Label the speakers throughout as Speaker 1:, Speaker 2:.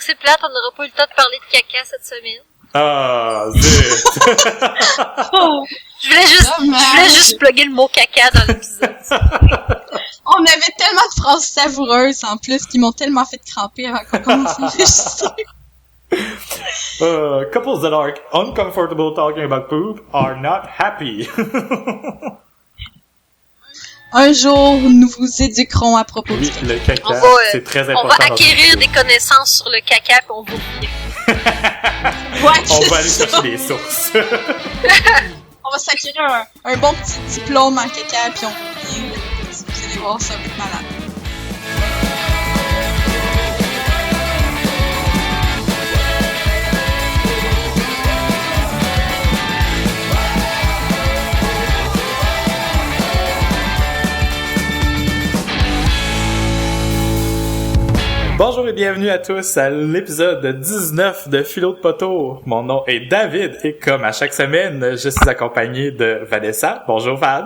Speaker 1: que c'est plate, on n'aura pas eu le temps de parler de caca cette semaine.
Speaker 2: Ah, zut!
Speaker 1: Je voulais juste plugger le mot caca dans l'épisode.
Speaker 3: On avait tellement de phrases savoureuses, en plus, qui m'ont tellement fait cramper avant qu'on commence à enregistrer.
Speaker 2: Couples that are uncomfortable talking about poop are not happy.
Speaker 3: Un jour, nous vous éduquerons à propos du caca.
Speaker 2: Le caca, c'est très
Speaker 1: On
Speaker 2: important.
Speaker 1: va acquérir des connaissances sur le caca pis on va oublier.
Speaker 2: On va aller chercher des sources.
Speaker 3: On va s'acquérir un bon petit diplôme en caca, puis on revient. Vous allez voir, c'est un peu malade.
Speaker 2: Bonjour et bienvenue à tous à l'épisode 19 de Philo de Poteau. Mon nom est David et comme à chaque semaine, je suis accompagné de Vanessa. Bonjour Van.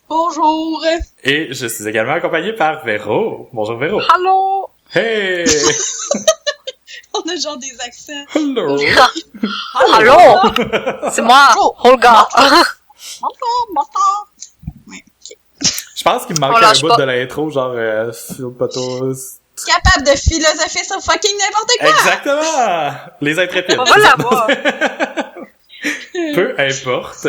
Speaker 3: Bonjour!
Speaker 2: Et je suis également accompagné par Véro. Bonjour Véro.
Speaker 1: Allô?
Speaker 2: Hey!
Speaker 3: On a genre des accents.
Speaker 2: Hello!
Speaker 1: Allô? C'est moi, Olga.
Speaker 3: Bonjour! Ouais, ok.
Speaker 2: Je pense qu'il me manquait un bout de l'intro, genre Philo de Poteau.
Speaker 3: Capable de philosopher sur fucking n'importe quoi!
Speaker 2: Exactement! Les intrépides.
Speaker 1: On va l'avoir.
Speaker 2: Peu importe.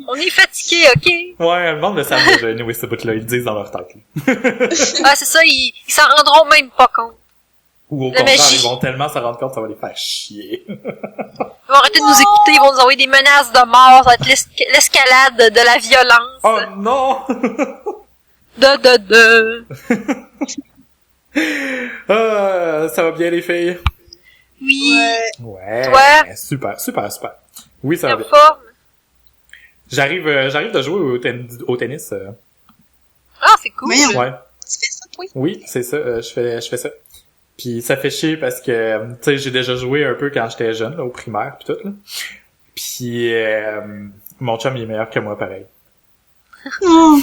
Speaker 1: On est fatigué, ok?
Speaker 2: Ouais, le monde le savent déjà, anyway, ce bout-là, ils le disent dans leur tête.
Speaker 1: Ah, c'est ça, ils s'en rendront même pas compte.
Speaker 2: Ou au
Speaker 1: La
Speaker 2: contraire,
Speaker 1: magie.
Speaker 2: ils vont tellement s'en rendre compte, ça va les faire chier.
Speaker 1: Ils vont arrêter de nous écouter, ils vont nous envoyer des menaces de mort, ça va être l'escalade de la violence.
Speaker 2: Oh non! Ça va bien les filles?
Speaker 1: Oui.
Speaker 2: Ouais.
Speaker 1: Toi?
Speaker 2: Super. Oui, ça va bien.
Speaker 1: Forme.
Speaker 2: J'arrive de jouer au tennis.
Speaker 1: Ah, c'est cool.
Speaker 3: Voyons.
Speaker 2: Ouais.
Speaker 3: Tu fais ça, toi?
Speaker 2: Oui, c'est ça, je fais ça. Puis ça fait chier parce que, tu sais, j'ai déjà joué un peu quand j'étais jeune, là, au primaire pis tout, là. Puis mon chum, il est meilleur que moi, pareil.
Speaker 1: Oh,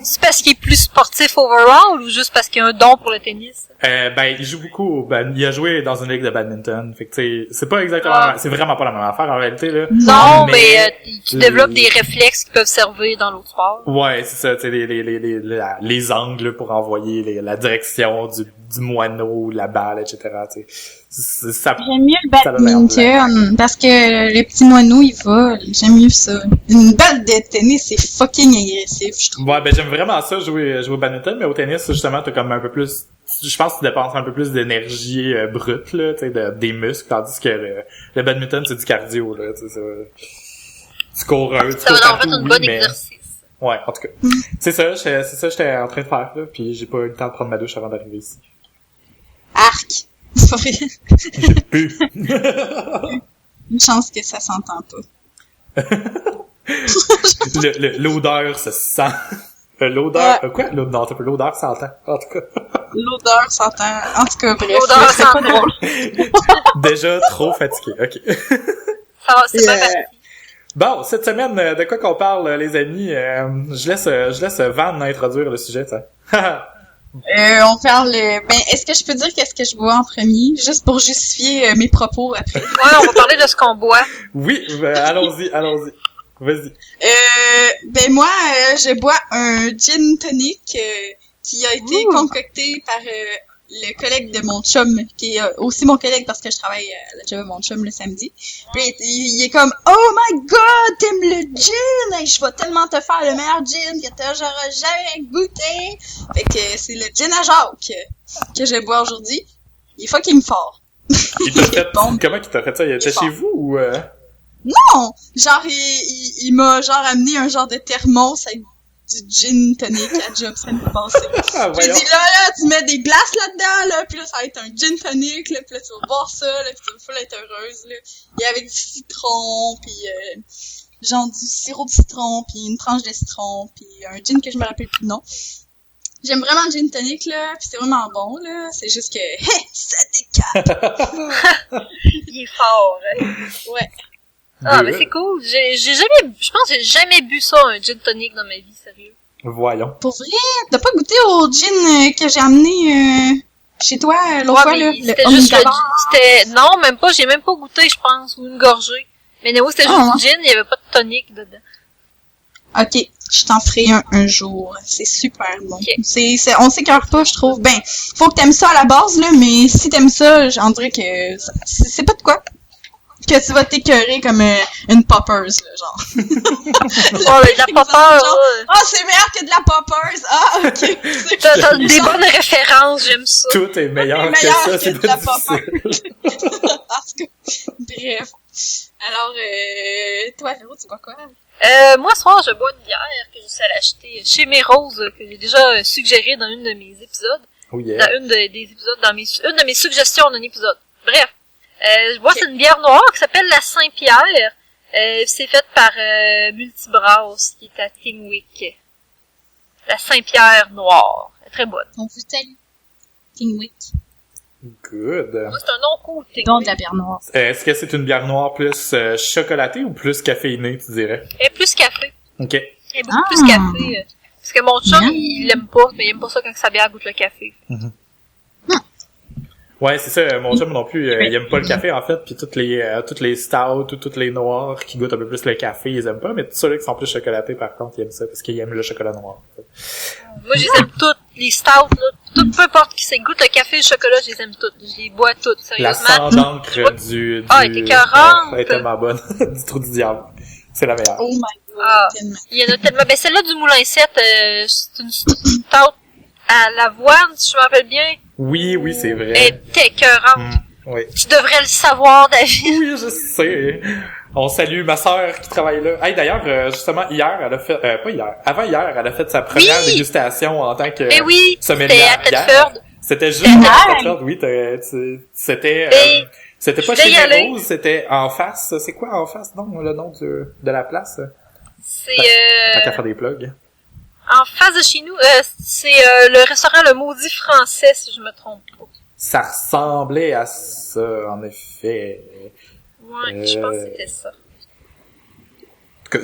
Speaker 1: c'est parce qu'il est plus sportif overall ou juste parce qu'il a un don pour le tennis?
Speaker 2: Ben, il joue beaucoup. Il a joué dans une ligue de badminton. Fait que, tu sais, c'est pas exactement, c'est vraiment pas la même affaire, en réalité, là.
Speaker 1: Non, mais tu développes des réflexes qui peuvent servir dans l'autre sport.
Speaker 2: Ouais, c'est ça, tu sais, les angles pour envoyer la direction du moineau, la balle, etc., tu sais. Ça,
Speaker 3: J'aime mieux le badminton, parce que le petit moineau, il vole. J'aime mieux ça. Une balle de tennis, c'est fucking agressif, je trouve.
Speaker 2: ouais, ben, j'aime vraiment ça, jouer au badminton, mais au tennis, justement, t'as comme un peu plus, je pense que tu dépenses un peu plus d'énergie brute, là, tu sais, des muscles, tandis que le badminton, c'est du cardio, là, tu sais, tu cours,
Speaker 1: Ça va en fait une bonne exercice.
Speaker 2: Ouais, en tout cas. C'est ça, j'étais en train de faire, là, puis j'ai pas eu le temps de prendre ma douche avant d'arriver ici.
Speaker 3: Arc! C'est pas vrai.
Speaker 2: J'ai pu.
Speaker 3: Une chance que ça s'entend pas.
Speaker 2: L'odeur se sent. L'odeur, quoi? Non, l'odeur s'entend. En tout cas.
Speaker 3: L'odeur s'entend. En tout cas, bref.
Speaker 1: L'odeur s'entend.
Speaker 2: Déjà trop fatigué. OK.
Speaker 1: Ça va, c'est pas parti.
Speaker 2: Bon, cette semaine, de quoi qu'on parle, les amis? Je laisse Van introduire le sujet, ça.
Speaker 3: On parle... Ben, est-ce que je peux dire qu'est-ce que je bois en premier? Juste pour justifier mes propos après.
Speaker 1: Ouais, on va parler de ce qu'on boit.
Speaker 2: Oui, allons-y. Vas-y.
Speaker 3: Ben moi, je bois un gin tonic qui a été concocté par le collègue de mon chum, qui est aussi mon collègue parce que je travaille à la job de mon chum le samedi. Puis il est comme « Oh my God, t'aimes le gin? Hey, je vais tellement te faire le meilleur gin que j'aurais jamais goûté! » Fait que c'est le gin à Jacques que je bois aujourd'hui. Il est fucking fort.
Speaker 2: Il t'a fait, comment il t'a fait ça? Il était chez vous ou
Speaker 3: Non! Genre, il m'a genre amené un genre de thermos avec du gin tonic à job, ça me passait. J'ai dit là, tu mets des glaces là-dedans, là, pis là, ça va être un gin tonic, là, pis là, tu vas boire ça, là, pis tu vas full être heureuse, là. Il y avait du citron, pis genre du sirop de citron, pis une tranche de citron, pis un gin que je me rappelle plus le nom. J'aime vraiment le gin tonic, là, pis c'est vraiment bon, là. C'est juste que, ça décape!
Speaker 1: Il est fort, hein.
Speaker 3: Ouais.
Speaker 1: Ah, mais c'est cool. Je pense que j'ai jamais bu ça, un gin tonic dans ma vie, sérieux.
Speaker 2: Voyons.
Speaker 3: Pour vrai? T'as pas goûté au gin que j'ai amené chez toi, l'autre fois, là?
Speaker 1: C'était juste non, même pas, j'ai même pas goûté, je pense, ou une gorgée. Mais non, c'était juste du gin, il y avait pas de tonic dedans.
Speaker 3: Ok, je t'en ferai un jour. C'est super bon.
Speaker 1: Okay.
Speaker 3: On s'écœure pas, je trouve. Ben, faut que t'aimes ça à la base, là, mais si t'aimes ça, j'en dirais que c'est pas de quoi. Que tu vas t'écœurer comme une poppers, là, genre.
Speaker 1: De la poppers,
Speaker 3: c'est meilleur que de la poppers. Ah, ok.
Speaker 1: T'as des bonnes références, j'aime ça.
Speaker 2: Tout est meilleur que ça, c'est de la poppers.
Speaker 3: Bref. Alors, toi, Véro, tu bois quoi?
Speaker 1: Moi, ce soir, je bois une bière que je suis allée acheter chez Mes Roses, que j'ai déjà suggéré dans une de mes épisodes.
Speaker 2: Oh yeah.
Speaker 1: Dans une des épisodes, une de mes suggestions d'un épisode. Bref. Je bois c'est une bière noire qui s'appelle la Saint-Pierre. C'est faite par Multibrasses, qui est à Tingwick. La Saint-Pierre noire. Elle est très bonne.
Speaker 3: On vous salue. Tingwick.
Speaker 2: Good.
Speaker 1: Moi, c'est un nom cool, Tingwick.
Speaker 3: Donc de la bière noire.
Speaker 2: Est-ce que c'est une bière noire plus chocolatée ou plus caféinée, tu dirais?
Speaker 1: Elle est plus café.
Speaker 2: Ok.
Speaker 1: Elle est beaucoup plus café. Parce que mon chum, il l'aime pas, mais il aime pas ça quand sa bière goûte le café.
Speaker 2: Mm-hmm. Ouais, c'est ça, mon chum non plus, il aime pas le café en fait, puis toutes les stouts ou toutes les noirs qui goûtent un peu plus le café, ils aiment pas, mais tous ceux qui sont plus chocolatés par contre, ils aiment ça parce qu'ils aiment le chocolat noir.
Speaker 1: Moi, je les aime toutes, les stouts là, peu importe qui goûte le café et le chocolat, je les aime toutes, je les bois toutes, sérieusement.
Speaker 2: La sang d'encre du
Speaker 1: elle était 40.
Speaker 2: Elle est tellement bonne, du trou du diable. C'est la meilleure.
Speaker 3: Oh my god, tellement.
Speaker 1: Il y en a tellement. Ben celle-là du Moulin 7, c'est une stout à l'avoine, si je me rappelle bien.
Speaker 2: Oui, c'est vrai.
Speaker 1: Elle était écœurante.
Speaker 2: Oui.
Speaker 1: Tu devrais le savoir, David.
Speaker 2: Oui, je sais. On salue ma sœur qui travaille là. Hey, d'ailleurs, justement, hier, elle a fait... pas hier. Avant hier, elle a fait sa première dégustation en tant que sommelière bière. C'était juste à Tedford, oui. C'était pas chez Les Roses, c'était en face. C'est quoi en face? Non, le nom de la place?
Speaker 1: C'est...
Speaker 2: Tant qu'à faire des plugs.
Speaker 1: En face de chez nous, c'est le restaurant Le Maudit Français, si je me trompe pas.
Speaker 2: Ça ressemblait à ça, en effet.
Speaker 1: Ouais, je pense que c'était ça.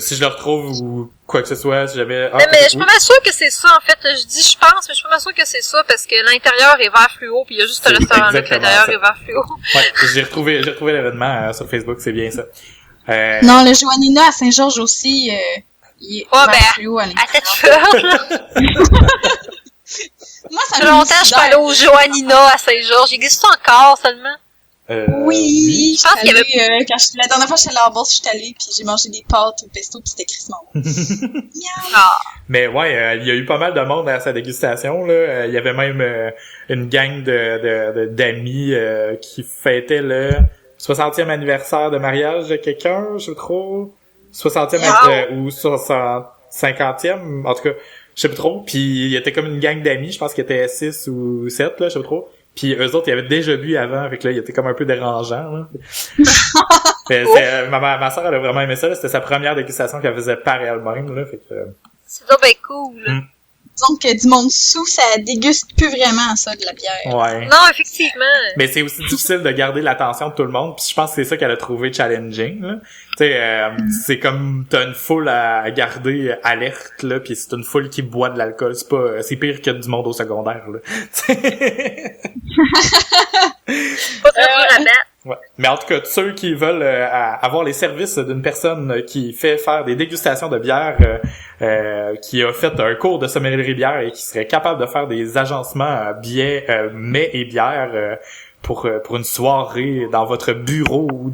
Speaker 2: Si je le retrouve ou quoi que ce soit, si j'avais...
Speaker 1: mais je suis pas mal sûre que c'est ça, en fait. Je dis je pense, mais je suis pas mal sûre que c'est ça, parce que l'intérieur est vert fluo, puis il y a juste un restaurant là que l'intérieur est vert fluo.
Speaker 2: Ouais, j'ai retrouvé l'événement sur Facebook, c'est bien ça.
Speaker 3: Non, le Joannina à Saint-Georges aussi... il est fluo à
Speaker 1: Tedford, là.
Speaker 3: Moi, ça
Speaker 1: fait longtemps que je suis allée au Joannina à Saint-Georges. Il existe encore seulement?
Speaker 3: Oui,
Speaker 1: je pense qu'il y avait...
Speaker 3: la dernière fois que j'étais allée en Beauce, je suis allée, puis j'ai mangé des pâtes au pesto, puis c'était crissement bon.
Speaker 2: Mais ouais, il y a eu pas mal de monde à sa dégustation, là. Il y avait même une gang d'amis qui fêtaient le 60e anniversaire de mariage de quelqu'un, je crois. 60e ou 50e, en tout cas, je sais pas trop. Puis il y était comme une gang d'amis, je pense qu'il était 6 ou 7, là, je sais pas trop. Puis eux autres, ils avaient déjà bu avant, fait que là, il était comme un peu dérangeant, là. Ma soeur, elle a vraiment aimé ça, là. C'était sa première dégustation qu'elle faisait par elle-même, là, fait que...
Speaker 1: C'est donc bien cool.
Speaker 3: Disons que du monde sous, ça déguste plus vraiment ça, de la bière.
Speaker 2: Ouais.
Speaker 1: Non, effectivement.
Speaker 2: Mais c'est aussi difficile de garder l'attention de tout le monde, puis je pense que c'est ça qu'elle a trouvé challenging, là. Tu sais, c'est comme t'as une foule à garder alerte, là, puis c'est une foule qui boit de l'alcool, c'est pire que du monde au secondaire, là.
Speaker 1: Pas très dur à battre.
Speaker 2: Ouais. Mais en tout cas, ceux qui veulent avoir les services d'une personne qui fait faire des dégustations de bière, qui a fait un cours de sommellerie bière et qui serait capable de faire des agencements mets et bières pour une soirée dans votre bureau ou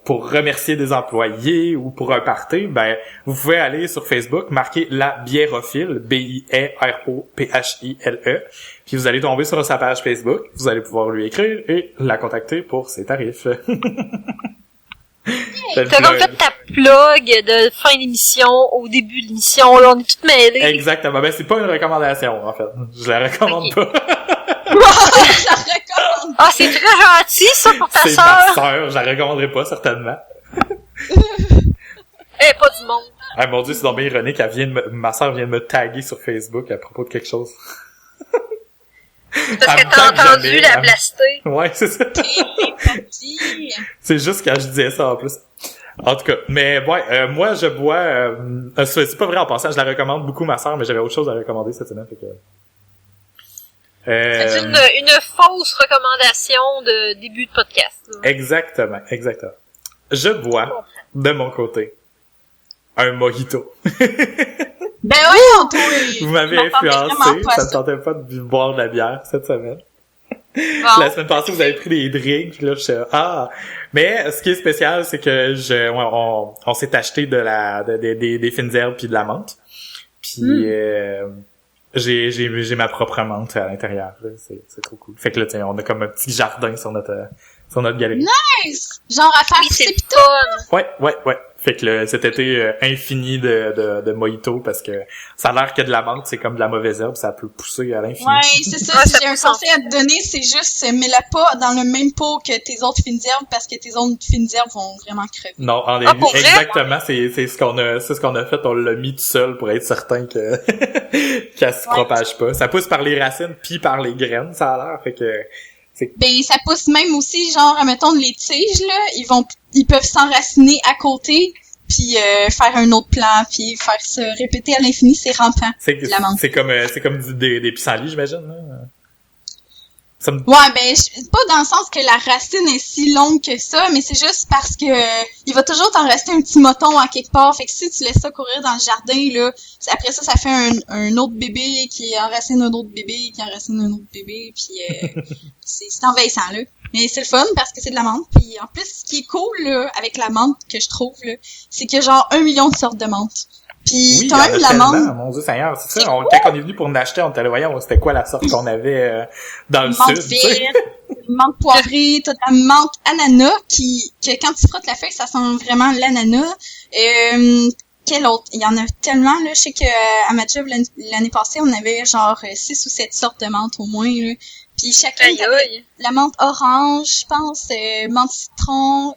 Speaker 2: pour remercier des employés ou pour un party, ben vous pouvez aller sur Facebook, marquer la biérophile, BIEROPHILE, puis vous allez tomber sur sa page Facebook, vous allez pouvoir lui écrire et la contacter pour ses tarifs.
Speaker 1: T'as comme fait ta plug de fin d'émission au début de l'émission, là, on est toutes mêlées.
Speaker 2: Exactement, ben c'est pas une recommandation en fait, je la recommande pas.
Speaker 1: Ah, c'est très gentil, ça, pour ta sœur.
Speaker 2: C'est ma sœur, je la recommanderais pas, certainement.
Speaker 1: Eh, pas du monde.
Speaker 2: Ah, mon Dieu, c'est donc bien ironique, ma sœur vient de me taguer sur Facebook à propos de quelque chose.
Speaker 1: Parce que t'as entendu la blaster.
Speaker 2: Ouais, c'est ça. C'est juste quand je disais ça, en plus. En tout cas, mais ouais, moi, je bois... c'est pas vrai en passant, je la recommande beaucoup, ma sœur, mais j'avais autre chose à recommander cette semaine, fait que...
Speaker 1: C'est une fausse recommandation de début de podcast. Là.
Speaker 2: Exactement. Je bois, de mon côté, un mojito.
Speaker 3: Ben oui, toi!
Speaker 2: Vous m'avez influencé, ça me tentait pas de boire de la bière cette semaine.
Speaker 1: Bon.
Speaker 2: La semaine passée, vous avez pris des drinks, puis là, je suis mais ce qui est spécial, c'est que on s'est acheté des fines herbes puis de la menthe. Puis j'ai ma propre menthe à l'intérieur, là. C'est trop cool. Fait que là, tiens, on a comme un petit jardin sur notre galerie.
Speaker 3: Nice! Genre à faire
Speaker 1: c'est
Speaker 3: pis
Speaker 2: tout. Ouais. Fait que là, cet été infini de mojito, parce que ça a l'air que de la menthe, c'est comme de la mauvaise herbe, ça peut pousser à l'infini.
Speaker 3: Ouais, c'est ça. Si j'ai un conseil à te donner, c'est juste mets-la pas dans le même pot que tes autres fines herbes, parce que tes autres fines herbes vont vraiment crever.
Speaker 2: Non, en effet, exactement, c'est ce qu'on a fait, on l'a mis tout seul pour être certain que qu'elle se propage pas. Ça pousse par les racines puis par les graines, ça a l'air, fait que
Speaker 3: ben, ça pousse même aussi, genre, admettons, les tiges, là, ils peuvent s'enraciner à côté, puis faire un autre plan, puis faire se répéter à l'infini, c'est rampant.
Speaker 2: C'est comme des pissenlits, j'imagine, là.
Speaker 3: Ouais, ben, pas dans le sens que la racine est si longue que ça, mais c'est juste parce que il va toujours t'en rester un petit moton à quelque part. Fait que si tu laisses ça courir dans le jardin, là, après ça fait un autre bébé qui enracine un autre bébé, qui enracine un autre bébé, puis c'est envahissant, là. Mais c'est le fun parce que c'est de la menthe. Puis en plus, ce qui est cool, là, avec la menthe que je trouve, là, c'est qu'il y a genre 1 million de sortes de menthe. Puis
Speaker 2: oui,
Speaker 3: t'as même de la menthe.
Speaker 2: Mon Dieu Seigneur, c'est ça. Quand on est venu pour en acheter, on était allé, voyons, c'était quoi la sorte qu'on avait dans le
Speaker 3: menthe
Speaker 2: sud.
Speaker 3: verte, menthe poivrée, t'as de la menthe ananas que quand tu frottes la feuille, ça sent vraiment l'ananas. Quel autre? Il y en a tellement, là. Je sais que à ma job, l'année passée, on avait genre 6 ou 7 sortes de menthe au moins, là. Puis chacun, la menthe orange, je pense, menthe citron,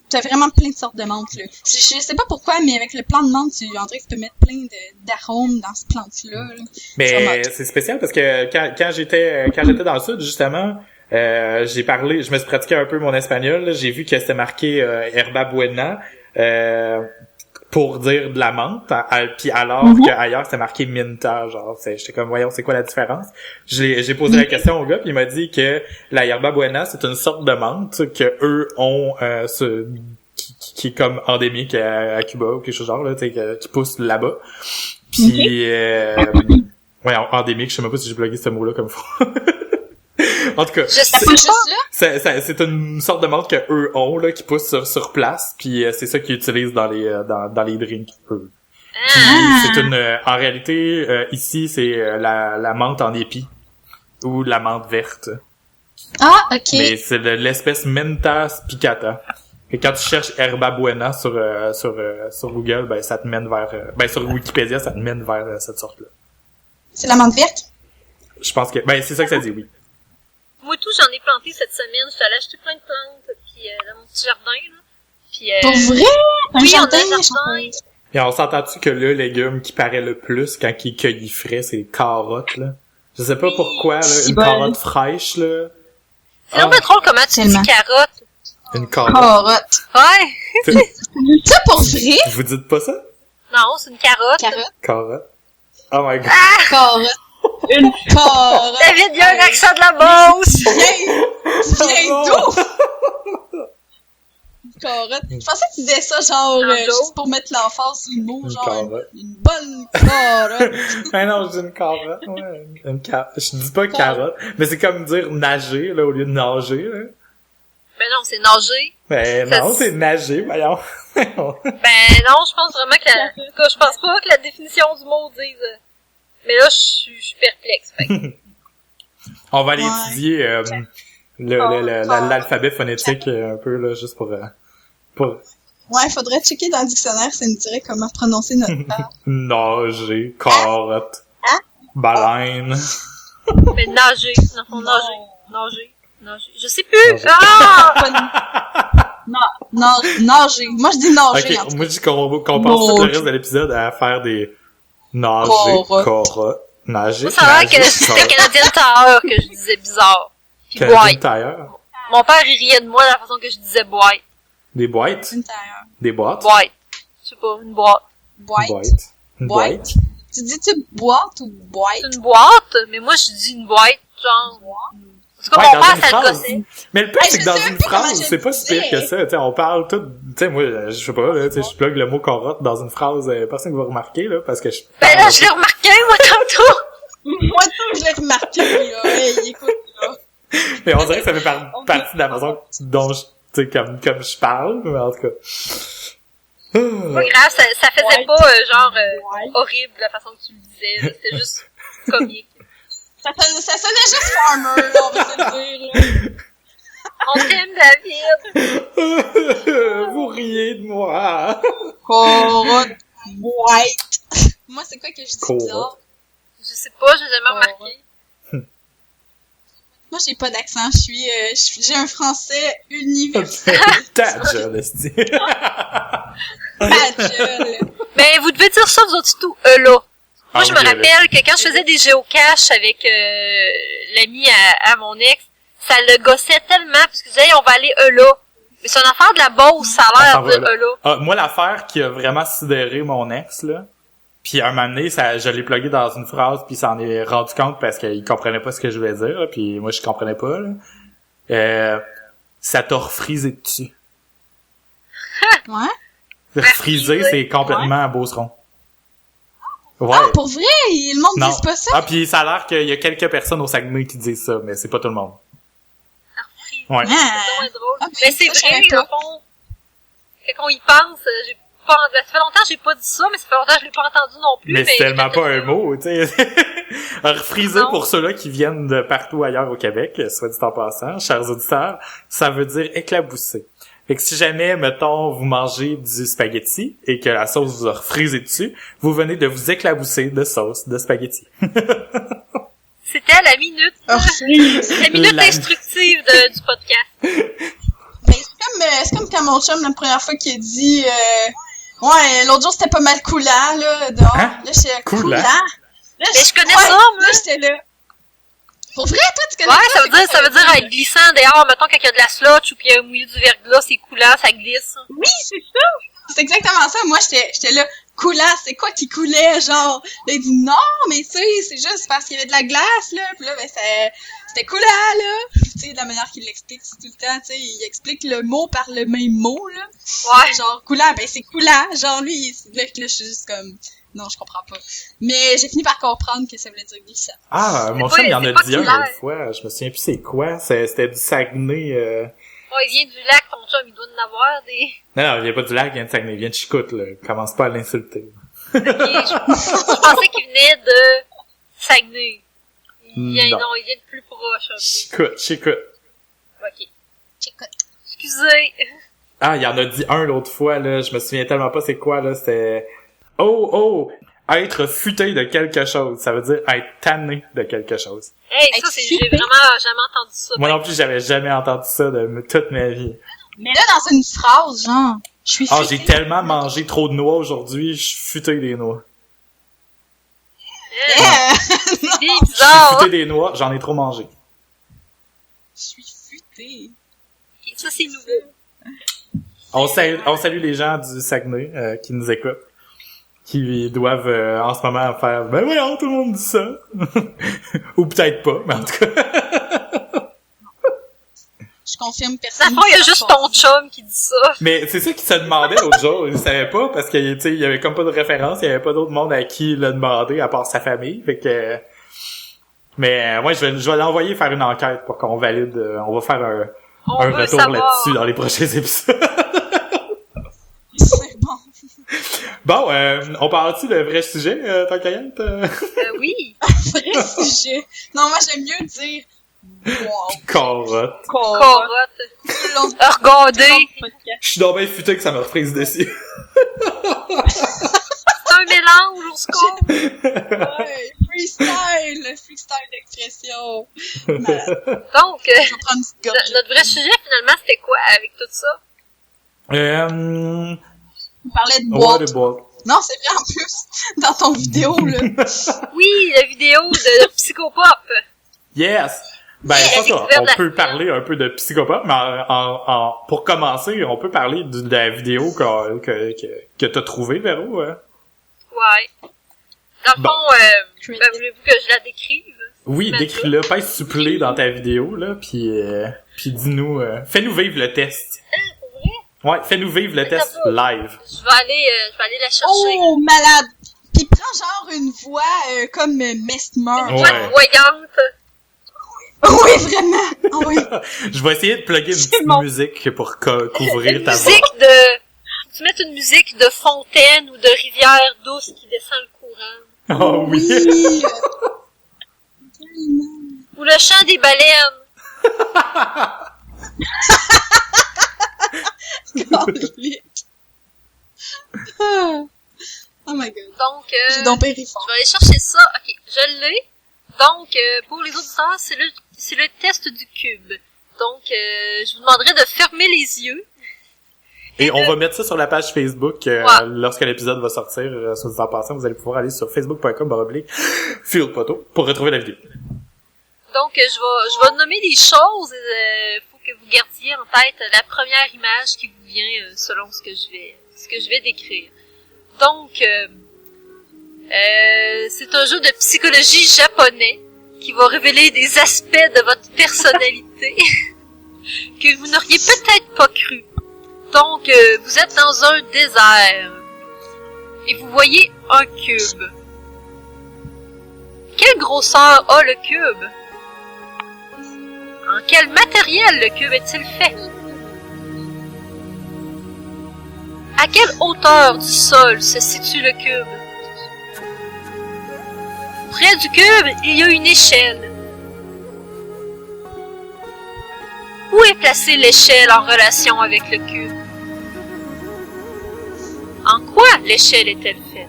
Speaker 3: t'as vraiment plein de sortes de menthe, là. Je sais pas pourquoi, mais avec le plant de menthe, André, tu peux mettre plein d'arômes dans ce plante-là, là.
Speaker 2: Mais c'est spécial parce que quand j'étais dans le sud, justement, je me suis pratiqué un peu mon espagnol, là. J'ai vu que c'était marqué Herba Buena, pour dire de la menthe, puis alors qu'ailleurs c'était marqué Minta, genre, j'étais comme, voyons, c'est quoi la différence? J'ai posé la question au gars, puis il m'a dit que la Yerba Buena, c'est une sorte de menthe que eux ont, qui est comme endémique à Cuba ou quelque chose genre, là, tu sais, qui pousse là-bas. Puis, ouais, endémique, je sais même pas si j'ai blogué ce mot-là comme faut. En tout cas, c'est une sorte de menthe que eux ont, là, qui pousse sur place, puis c'est ça qu'ils utilisent dans les drinks. C'est en réalité, ici, c'est la menthe en épi, ou la menthe verte.
Speaker 3: Ah, ok.
Speaker 2: Mais c'est de l'espèce Mentha spicata. Et quand tu cherches Herba Buena sur Google, ben, ça te mène vers, sur Wikipédia, ça te mène vers cette sorte-là.
Speaker 3: C'est la menthe verte?
Speaker 2: Je pense que, c'est ça que ça dit, oui.
Speaker 1: Moi tout, j'en ai planté cette semaine. Je suis allée acheter plein de plantes, puis dans mon petit jardin, là. Puis,
Speaker 3: pour vrai?
Speaker 1: Oui, jardin, on a un jardin.
Speaker 2: Et on s'entend-tu que le légume qui paraît le plus quand il est cueilli frais, c'est les carottes, là? Je sais pas pourquoi, là, une carotte fraîche, là.
Speaker 1: C'est vraiment drôle comment tu dis carotte.
Speaker 2: Une carotte.
Speaker 3: Carotte.
Speaker 1: Ouais.
Speaker 3: Ça pour vrai?
Speaker 2: Vous dites pas ça?
Speaker 1: Non, c'est une carotte.
Speaker 2: Carotte. Oh my god.
Speaker 1: Ah!
Speaker 3: Carotte. Une carotte.
Speaker 1: David, il y a un accent de la Beauce.
Speaker 3: Viens d'où? Une carotte. Je pensais que tu disais ça, genre, juste pour mettre l'emphase sur le mot, genre, une bonne carotte.
Speaker 2: Ah non, je dis une carotte, ouais. Je dis pas carotte, mais c'est comme dire nager, là, au lieu de nager, là.
Speaker 1: Ben non, c'est nager.
Speaker 2: Ben non, c'est nager, voyons.
Speaker 1: Ben non, je pense vraiment que je pense pas que la définition du mot dise... Mais là, je suis perplexe.
Speaker 2: On va aller étudier l'alphabet phonétique un peu, là, juste pour...
Speaker 3: Ouais, faudrait checker dans le dictionnaire, ça nous dirait comment prononcer notre part.
Speaker 2: Nager, carotte, baleine.
Speaker 1: Mais nager, dans le fond, nager. Je sais plus!
Speaker 3: Nager. Moi, je dis nager.
Speaker 2: Ok, moi, je dis qu'on passe tout le reste de l'épisode à faire des... Nager, carotte, nager,
Speaker 1: moi, ça a l'air que c'était Canadian Tire que je disais bizarre. Puis
Speaker 2: Canadian Tire.
Speaker 1: Mon père, il riait de moi de la façon que je disais boîte.
Speaker 2: Des boîtes? Des boîtes?
Speaker 1: Boîte. Je sais pas, une boîte.
Speaker 3: Boîte. Tu dis-tu boîte ou boîte?
Speaker 1: C'est une boîte, mais moi, je dis une boîte. Genre. En tout cas,
Speaker 2: Ouais,
Speaker 1: mon
Speaker 2: dans
Speaker 1: père,
Speaker 2: une
Speaker 1: ça le
Speaker 2: phrase.
Speaker 1: gossait.
Speaker 2: Mais le pire, c'est que dans
Speaker 3: je sais
Speaker 2: une
Speaker 3: plus comment
Speaker 2: phrase,
Speaker 3: je
Speaker 2: c'est pas
Speaker 3: le
Speaker 2: si pire que
Speaker 3: disais.
Speaker 2: ça. T'sais, on parle tout... Tu sais, moi, je sais pas, là, tu sais, je plug le mot corotte dans une phrase, personne va remarquer, là, parce que je...
Speaker 1: Ben là, je l'ai remarqué, moi, tantôt.
Speaker 3: Moi, tout, je l'ai remarqué, là. Hey, écoute, là.
Speaker 2: Mais on dirait que ça fait partie de la façon dont je... Tu sais, comme je parle, mais en tout cas...
Speaker 1: Pas grave, ça faisait
Speaker 3: Ouais.
Speaker 1: pas, genre,
Speaker 3: Ouais.
Speaker 1: horrible la façon que tu le disais, là. C'était juste comique.
Speaker 3: Ça sonnait juste farmer, là, on va se le dire, là.
Speaker 1: On t'aime, David.
Speaker 2: Vous riez de moi!
Speaker 3: Corotte white. Moi, c'est quoi que je dis
Speaker 2: Corotte.
Speaker 3: bizarre?
Speaker 1: Je sais pas, j'ai jamais remarqué.
Speaker 3: Moi, j'ai pas d'accent. J'ai un français universel.
Speaker 2: Ta gueule, esti.
Speaker 3: Patchel.
Speaker 1: Mais vous devez dire ça, vous autres, tout, là. Moi,
Speaker 2: Ah
Speaker 1: je
Speaker 2: oui,
Speaker 1: me rappelle que quand je faisais des géocaches avec l'ami à mon ex, ça le gossait tellement, parce que je disais, hey, on va aller là. Mais c'est une affaire de la Beauce, ça a l'air
Speaker 2: On s'en va
Speaker 1: de là.
Speaker 2: Ah, moi, l'affaire qui a vraiment sidéré mon ex, là, puis à un moment donné, je l'ai plugué dans une phrase, puis il s'en est rendu compte parce qu'il comprenait pas ce que je voulais dire, là, puis moi, je comprenais pas, là. Ça t'a refrisé dessus.
Speaker 3: Ouais?
Speaker 2: Refrisé, c'est complètement à Beauceron. Ouais.
Speaker 3: Ah, pour vrai? Le monde
Speaker 2: Non.
Speaker 3: dit pas ça?
Speaker 2: Ah, puis ça a l'air qu'il y a quelques personnes au Saguenay qui disent ça, mais c'est pas tout le monde. Ouais.
Speaker 3: Ah.
Speaker 1: C'est vraiment drôle.
Speaker 3: Ah,
Speaker 1: Mais c'est
Speaker 3: ça, je
Speaker 1: vrai,
Speaker 3: savais pas.
Speaker 1: au fond, quand on y pense, j'ai pas, ça fait longtemps que j'ai pas dit ça, mais ça fait longtemps que je l'ai pas entendu non plus.
Speaker 2: Mais c'est tellement pas un mot, tu sais. Refriser
Speaker 1: Non.
Speaker 2: pour ceux-là qui viennent de partout ailleurs au Québec, soit dit en passant, chers auditeurs, ça veut dire éclabousser. Fait que si jamais, mettons, vous mangez du spaghetti et que la sauce vous a refrisé dessus, vous venez de vous éclabousser de sauce de spaghetti.
Speaker 1: C'était la minute,
Speaker 3: Ah,
Speaker 1: la minute
Speaker 2: La-
Speaker 1: instructive du podcast.
Speaker 3: Ben, c'est comme quand mon chum, la première fois qu'il a dit, ouais, l'autre jour, c'était pas mal coulant, là, dehors.
Speaker 2: Hein?
Speaker 3: Là, j'étais
Speaker 2: Coulant?
Speaker 3: coulant. Là,
Speaker 1: Mais je connais
Speaker 3: ouais,
Speaker 1: ça, moi.
Speaker 3: Là, j'étais là. Pour vrai, toi, tu connais
Speaker 1: Ouais, ça
Speaker 3: c'est
Speaker 1: veut dire être glissant dehors, mettons, quand il y a de la slotch ou qu'il y a un mouillé du verglas, c'est coulant, ça glisse.
Speaker 3: Oui, c'est ça. C'est exactement ça. Moi, j'étais là, coulant, c'est quoi qui coulait, genre? Là, il dit, non, mais tu sais, c'est juste parce qu'il y avait de la glace, là. Puis là, ben, c'était coulant, là. Puis, tu sais, de la manière qu'il l'explique, c'est tout le temps, tu sais, il explique le mot par le même mot, là.
Speaker 1: Ouais.
Speaker 3: Genre, coulant, ben, c'est coulant. Genre, lui, là, je suis juste comme, non, je comprends pas. Mais j'ai fini par comprendre que ça voulait dire glissant.
Speaker 2: Ah, mon
Speaker 1: pas-
Speaker 2: chum, il en
Speaker 1: c'est
Speaker 2: a
Speaker 1: pas
Speaker 2: dit un
Speaker 1: clair.
Speaker 2: l'autre fois. Je me souviens plus c'est quoi. C'était du Saguenay.
Speaker 1: Ouais, il vient du lac, ton chum, il doit en avoir des...
Speaker 2: Non, il vient pas du lac, il vient de Saguenay, il vient de Chicoute, là. Commence pas à l'insulter.
Speaker 1: Ok, je pensais qu'il venait de Saguenay. Il vient,
Speaker 2: Non.
Speaker 1: non, il vient de plus proche, un
Speaker 2: Chicoute.
Speaker 1: peu. Ok. Excusez.
Speaker 2: Ah, il en a dit un l'autre fois, là. Je me souviens tellement pas c'est quoi, là. C'était... Oh! Être futé de quelque chose. Ça veut dire être tanné de quelque chose.
Speaker 1: Hey,
Speaker 3: Hey,
Speaker 1: ça, j'ai
Speaker 3: super.
Speaker 1: vraiment jamais entendu ça.
Speaker 2: Moi non plus, j'avais jamais entendu ça de toute ma vie.
Speaker 3: Mais là, dans une phrase, genre, je suis
Speaker 2: Ah,
Speaker 3: futée.
Speaker 2: j'ai tellement mangé trop de noix aujourd'hui, je suis futé des noix.
Speaker 1: C'est bien
Speaker 2: Je suis
Speaker 1: bizarre.
Speaker 2: futé des noix, j'en ai trop mangé.
Speaker 3: Je suis futée.
Speaker 1: Ok, ça, c'est nouveau.
Speaker 2: On salue les gens du Saguenay qui nous écoutent, qui doivent en ce moment faire « Ben voyons, tout le monde dit ça! » Ou peut-être pas, mais en tout cas...
Speaker 3: Je confirme
Speaker 1: Dans
Speaker 3: personne.
Speaker 1: le fond, il y a juste ton chum qui dit ça.
Speaker 2: Mais c'est ça qu'il se demandait l'autre jour, il savait pas, parce que, tu sais, il y avait comme pas de référence, il y avait pas d'autre monde à qui il l'a demandé, à part sa famille, fait que... Mais ouais, je vais l'envoyer faire une enquête pour qu'on valide, on va faire un
Speaker 1: On veut
Speaker 2: retour
Speaker 1: savoir.
Speaker 2: là-dessus dans les prochains épisodes.
Speaker 3: C'est bon.
Speaker 2: Bon, on parle-tu de vrai sujet, tant qu'à y être?
Speaker 1: Oui.
Speaker 3: Vrai sujet. Non, moi, j'aime mieux dire. Wow.
Speaker 2: Corotte.
Speaker 1: Corotte.
Speaker 3: Long
Speaker 1: Regardez.
Speaker 2: Je suis donc bien futé que ça me reprise dessus.
Speaker 1: C'est un mélange au score.
Speaker 3: Ouais, freestyle d'expression. Malade.
Speaker 1: Donc,
Speaker 3: Je vais prendre une petite gorgée.
Speaker 1: notre vrai sujet, finalement, c'était quoi avec tout ça?
Speaker 3: On parlait de
Speaker 2: Ouais,
Speaker 3: boîte.
Speaker 2: les boîtes.
Speaker 3: Non, c'est bien en plus. Dans ton vidéo, là.
Speaker 1: Oui, la vidéo de Psychopop.
Speaker 2: Yes! Ben,
Speaker 1: Yeah,
Speaker 2: je pense
Speaker 1: découverte
Speaker 2: qu'on
Speaker 1: de la
Speaker 2: peut
Speaker 1: semaine.
Speaker 2: parler un peu de Psychopop, mais pour commencer, on peut parler de la vidéo que t'as trouvée, Véro.
Speaker 1: Ouais. Dans le
Speaker 2: Bon.
Speaker 1: fond, voulez-vous que je la décrive?
Speaker 2: Oui, décris-le, pèse supplé dans ta vidéo, là, puis dis-nous, fais-nous vivre le test.
Speaker 1: Pour vrai?
Speaker 2: Ouais, fais-nous vivre le test live.
Speaker 1: Je vais aller la chercher.
Speaker 3: Oh, malade! Pis prends genre une voix comme Mesmer.
Speaker 1: Une voix voyante.
Speaker 3: Oui, vraiment! Oh, oui.
Speaker 2: Je vais essayer de plugger une petite musique pour couvrir ta voix.
Speaker 1: Tu mets une musique de fontaine ou de rivière douce qui descend le courant.
Speaker 2: Oh oui!
Speaker 1: Ou le chant des baleines.
Speaker 3: Oh my god.
Speaker 1: Donc,
Speaker 3: j'ai donc péri fort.
Speaker 1: Je vais aller chercher ça. Ok, je l'ai. Donc, pour les auditeurs, c'est le test du cube. Donc, je vous demanderai de fermer les yeux.
Speaker 2: Et on va mettre ça sur la page Facebook lorsque l'épisode va sortir. Soit dit en passant, vous allez pouvoir aller sur facebook.com/FieldPhoto pour retrouver la vidéo.
Speaker 1: Donc, je vais nommer des choses. Faut que vous gardiez en tête la première image qui vous vient selon ce que je vais décrire. Donc, c'est un jeu de psychologie japonais qui va révéler des aspects de votre personnalité que vous n'auriez peut-être pas cru. Donc, vous êtes dans un désert et vous voyez un cube. Quelle grosseur a le cube? En quel matériel le cube est-il fait? À quelle hauteur du sol se situe le cube? Près du cube, il y a une échelle. Où est placée l'échelle en relation avec le cube? En quoi l'échelle est-elle faite?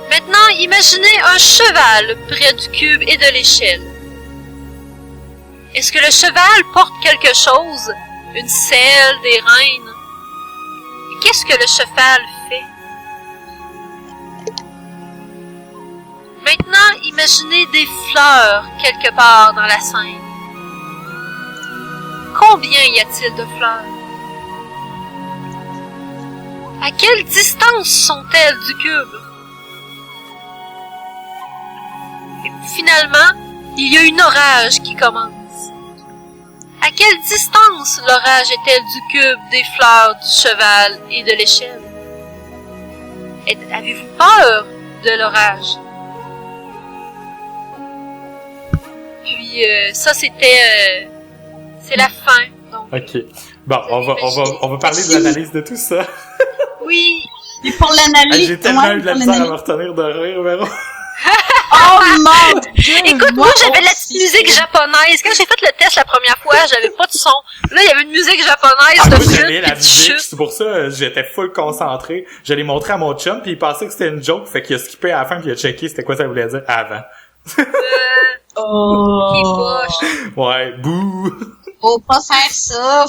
Speaker 1: Maintenant, imaginez un cheval près du cube et de l'échelle. Est-ce que le cheval porte quelque chose? Une selle, des rênes? Et qu'est-ce que le cheval fait? Maintenant, imaginez des fleurs quelque part dans la scène. Combien y a-t-il de fleurs? À quelle distance sont-elles du cube? Et finalement, il y a une orage qui commence. À quelle distance l'orage est-elle du cube, des fleurs, du cheval et de l'échelle? Avez-vous peur de l'orage? Puis ça c'était c'est la fin. Donc,
Speaker 2: ok. Bon, on va parler de l'analyse de tout ça.
Speaker 1: Oui.
Speaker 3: Et pour l'analyse,
Speaker 2: j'ai tellement eu de la misère à me retenir de rire, Véro.
Speaker 3: Oh mon Dieu!
Speaker 1: Écoute, moi j'avais la petite musique japonaise. Quand j'ai fait le test la première fois, j'avais pas de son. Là, il y avait une musique japonaise de
Speaker 2: flûte j'avais la musique,
Speaker 1: chute.
Speaker 2: c'est pour ça j'étais full concentré. Je l'ai montré à mon chum, puis il pensait que c'était une joke, fait qu'il a skippé à la fin, puis il a checké c'était quoi ça voulait dire avant.
Speaker 3: Oh!
Speaker 2: Ouais, bouh!
Speaker 3: Faut pas faire ça,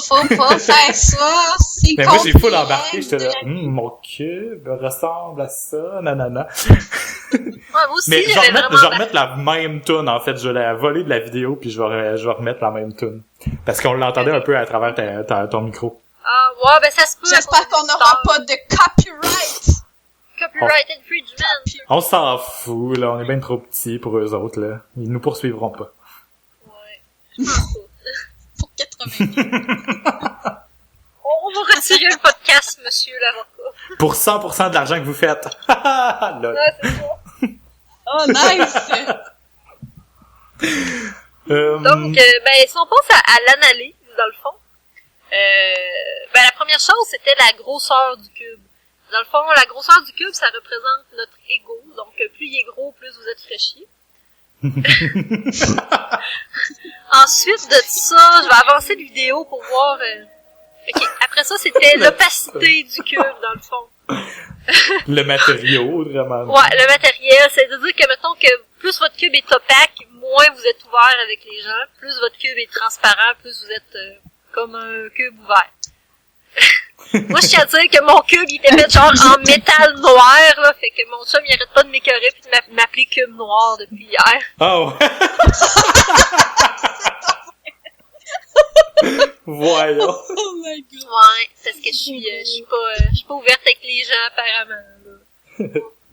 Speaker 3: c'est
Speaker 2: mais moi, j'ai full embarqué, j'étais là, mon cube ressemble à ça, nanana.
Speaker 1: Ouais, moi aussi,
Speaker 2: mais je vais remettre la même tune, en fait, je vais la voler de la vidéo, puis je vais remettre la même tune. Parce qu'on l'entendait un peu à travers ton micro.
Speaker 1: Ah, ouais, ben ça se peut.
Speaker 3: J'espère qu'on n'aura pas de copyright!
Speaker 1: Copyright infringement.
Speaker 2: On s'en fout, là, on est bien trop petits pour eux autres, là. Ils nous poursuivront pas.
Speaker 1: Ouais, je pense pas.
Speaker 3: Pour 80.
Speaker 1: On va retirer le podcast, monsieur l'avocat.
Speaker 2: Pour 100% de l'argent que vous faites.
Speaker 1: Ouais, c'est ça.
Speaker 3: Oh, nice!
Speaker 1: Donc, si on pense à l'analyse, dans le fond, la première chose, c'était la grosseur du cube. Dans le fond, la grosseur du cube, ça représente notre ego. Donc, plus il est gros, plus vous êtes fraîchi. Ensuite de ça, je vais avancer la vidéo pour voir... Ok, après ça, c'était l'opacité du cube, dans le fond.
Speaker 2: Le matériau, vraiment.
Speaker 1: Ouais, le matériel, c'est-à-dire que, mettons que plus votre cube est opaque, moins vous êtes ouvert avec les gens, plus votre cube est transparent, plus vous êtes comme un cube ouvert. Moi, je tiens à dire que mon cube, il était fait genre en métal noir, là, fait que mon chum, il arrête pas de m'écœurer pis de m'appeler cube noir depuis hier.
Speaker 2: Oh! Voyons.
Speaker 3: Oh my god.
Speaker 1: Ouais, parce que je suis pas ouverte avec les gens, apparemment, là.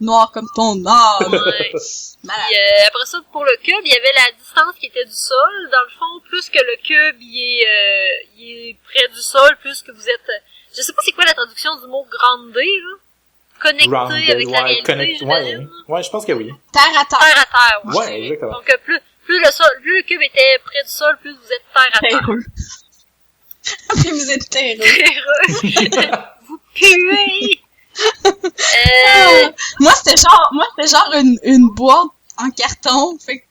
Speaker 3: noir comme ton âme.
Speaker 1: Ouais. Puis, après ça, pour le cube, il y avait la distance qui était du sol. Dans le fond, plus que le cube il est près du sol, plus que vous êtes... je sais pas c'est quoi la traduction du mot grande D, là. Connecté
Speaker 2: Grounded,
Speaker 1: avec la réalité, j'imagine.
Speaker 2: Ouais, je pense que oui.
Speaker 3: Terre à terre.
Speaker 1: Terre à terre,
Speaker 2: Ouais, exactement.
Speaker 1: Donc, plus le cube était près du sol, plus vous êtes terre à terre.
Speaker 3: Terreux. Puis vous êtes terreux.
Speaker 1: Terreux. Vous puez!
Speaker 3: Moi, c'était genre une boîte en carton. Fait que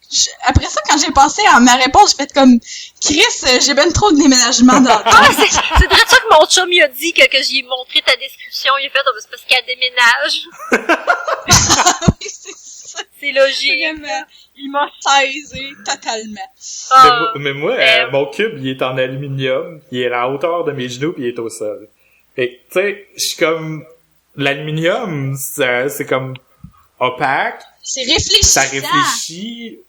Speaker 3: après ça, quand j'ai pensé à ma réponse, j'ai fait comme, Chris, j'ai ben trop de déménagement dans le
Speaker 1: Ah, c'est vrai ça que mon chum il a dit que j'y ai montré ta description. Il a fait, oh, c'est parce qu'elle déménage.
Speaker 3: Oui, c'est ça.
Speaker 1: C'est logique.
Speaker 3: Vraiment. Il m'a saisi totalement.
Speaker 1: Ah.
Speaker 2: Mais moi, mon cube, il est en aluminium, il est à la hauteur de mes genoux pis il est au sol. Et tu sais, je suis comme, l'aluminium, c'est comme opaque,
Speaker 3: C'est réfléchissant.
Speaker 2: ça réfléchit,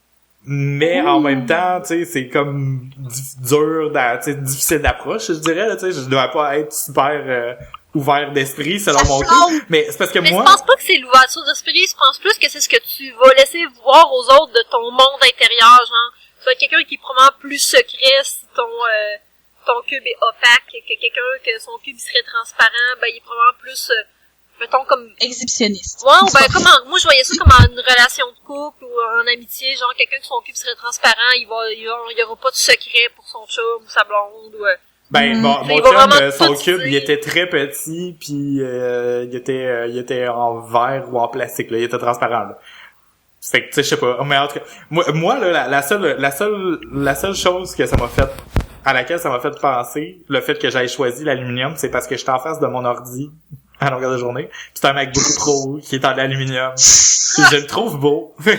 Speaker 2: mais en même temps, tu sais, c'est comme dur, tu sais, difficile d'approche, je dirais, là, tu sais, je dois pas être super ouvert d'esprit selon
Speaker 3: Ça
Speaker 2: mon
Speaker 3: flambe.
Speaker 2: cube, mais c'est parce que
Speaker 1: Mais
Speaker 2: moi...
Speaker 1: je pense pas que c'est l'ouverture d'esprit, je pense plus que c'est ce que tu vas laisser voir aux autres de ton monde intérieur, genre. Tu vas être quelqu'un qui est probablement plus secret si ton cube est opaque, que quelqu'un que son cube serait transparent, ben il est probablement plus, mettons comme...
Speaker 3: Exhibitionniste.
Speaker 1: Ouais, ou ben moi je voyais ça comme en une relation de couple ou en amitié, genre quelqu'un que son cube serait transparent, il y aura pas de secret pour son chum ou sa blonde ou...
Speaker 2: Ben, mon
Speaker 1: Il
Speaker 2: chum,
Speaker 1: va vraiment
Speaker 2: son
Speaker 1: tout
Speaker 2: cube,
Speaker 1: dire.
Speaker 2: il était très petit, puis il était en verre ou en plastique, là, il était transparent, là. Fait que, tu sais, je sais pas, mais en tout cas, moi là, la seule chose que ça m'a fait, à laquelle ça m'a fait penser, le fait que j'aille choisi l'aluminium, c'est parce que j'étais en face de mon ordi à longueur de journée, pis c'est un MacBook Pro qui est en aluminium. Puis je le trouve beau. Fait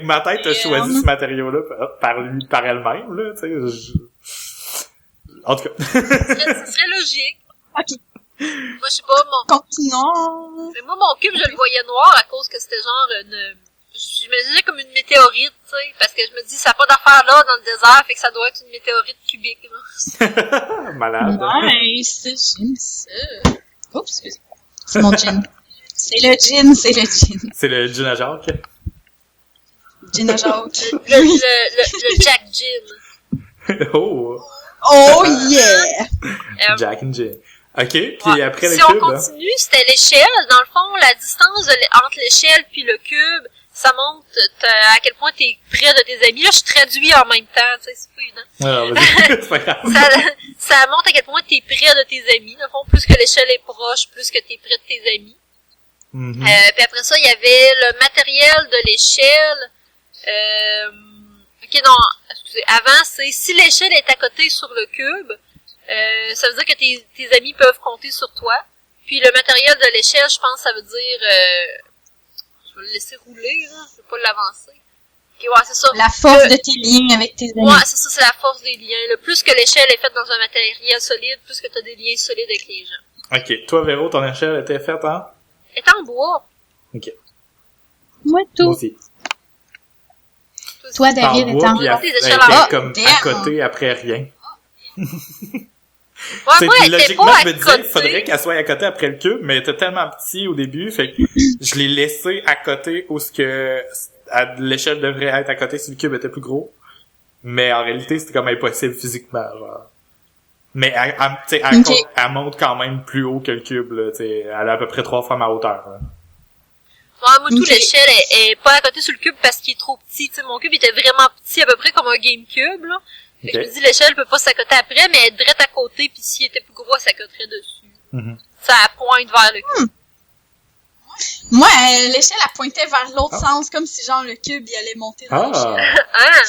Speaker 2: que ma tête a choisi ce matériau-là par elle-même, là, tu sais, en tout cas.
Speaker 1: Ce serait logique.
Speaker 3: Ok.
Speaker 1: Moi, je sais pas,
Speaker 3: Continuons.
Speaker 1: mais moi, mon cube, je le voyais noir à cause que c'était genre je me disais comme une météorite, tu sais, parce que je me dis, ça n'a pas d'affaire là dans le désert, fait que ça doit être une météorite cubique, là.
Speaker 2: Malade.
Speaker 3: Nice, j'aime ça. Oups, excusez. C'est mon gin. C'est le gin.
Speaker 2: C'est le gin à Jacques.
Speaker 3: Gin à Jacques.
Speaker 1: Le Jack Gin.
Speaker 2: Oh!
Speaker 3: Oh yeah!
Speaker 2: Jack and Gin. OK, puis
Speaker 1: Ouais.
Speaker 2: après le
Speaker 1: si on
Speaker 2: cube, hein?
Speaker 1: continue, c'était l'échelle. Dans le fond, la distance entre l'échelle puis le cube, ça montre à quel point t'es près de tes amis. Là, je traduis en même temps, tu sais, c'est pas évident.
Speaker 2: Alors, vas-y, c'est pas grave.
Speaker 1: Ça montre à quel point t'es près de tes amis. Dans le fond, plus que l'échelle est proche, plus que t'es près de tes amis.
Speaker 2: Mhm.
Speaker 1: Puis après ça, il y avait le matériel de l'échelle. Ok, non, excusez. Avant, c'est si l'échelle est à côté sur le cube, ça veut dire que tes amis peuvent compter sur toi. Puis le matériel de l'échelle, je pense, ça veut dire... je vais le laisser rouler, là. Je vais pas l'avancer. Ok, ouais, c'est ça.
Speaker 3: La force de tes liens avec tes amis.
Speaker 1: Ouais, c'est ça, c'est la force des liens. Le plus que l'échelle est faite dans un matériel solide, plus que t'as des liens solides avec les gens.
Speaker 2: OK, toi, Véro, ton échelle était faite en?
Speaker 1: Elle est en bois.
Speaker 2: OK.
Speaker 3: Moi,
Speaker 2: Moi
Speaker 3: tout.
Speaker 2: aussi.
Speaker 3: Toi, David,
Speaker 2: En
Speaker 3: est
Speaker 2: bois,
Speaker 3: en...
Speaker 2: puis
Speaker 1: Ah, des
Speaker 2: elle
Speaker 1: échelles
Speaker 2: était
Speaker 1: en bois.
Speaker 2: comme
Speaker 3: Damn.
Speaker 2: à côté après rien.
Speaker 1: Ouais,
Speaker 2: C'est
Speaker 1: moi, elle était
Speaker 2: logiquement,
Speaker 1: pas
Speaker 2: je me
Speaker 1: à
Speaker 2: disais qu'il
Speaker 1: côté.
Speaker 2: faudrait qu'elle soit à côté après le cube, mais elle était tellement petit au début, fait que je l'ai laissé à côté où ce que l'échelle devrait être à côté si le cube était plus gros. Mais en réalité, c'était comme impossible physiquement, genre. Mais tu sais,
Speaker 3: Ok.
Speaker 2: elle monte quand même plus haut que le cube, là, tu sais, elle a à peu près 3 fois ma hauteur, là.
Speaker 1: Ouais, moi, tout
Speaker 3: Ok.
Speaker 1: l'échelle est pas à côté sur le cube parce qu'il est trop petit. Tu sais, mon cube était vraiment petit, à peu près comme un GameCube, là. Fait que
Speaker 2: Ok.
Speaker 1: je me dis, l'échelle peut pas s'accoter après, mais elle est direct à côté, puis s'il était plus gros, elle s'accoterait dessus.
Speaker 2: Mhm.
Speaker 1: Ça pointe vers le cube.
Speaker 3: Moi, l'échelle, elle pointait vers l'autre sens, comme si, genre, le cube, il allait monter dans l'échelle.
Speaker 2: Ah!
Speaker 1: Hein?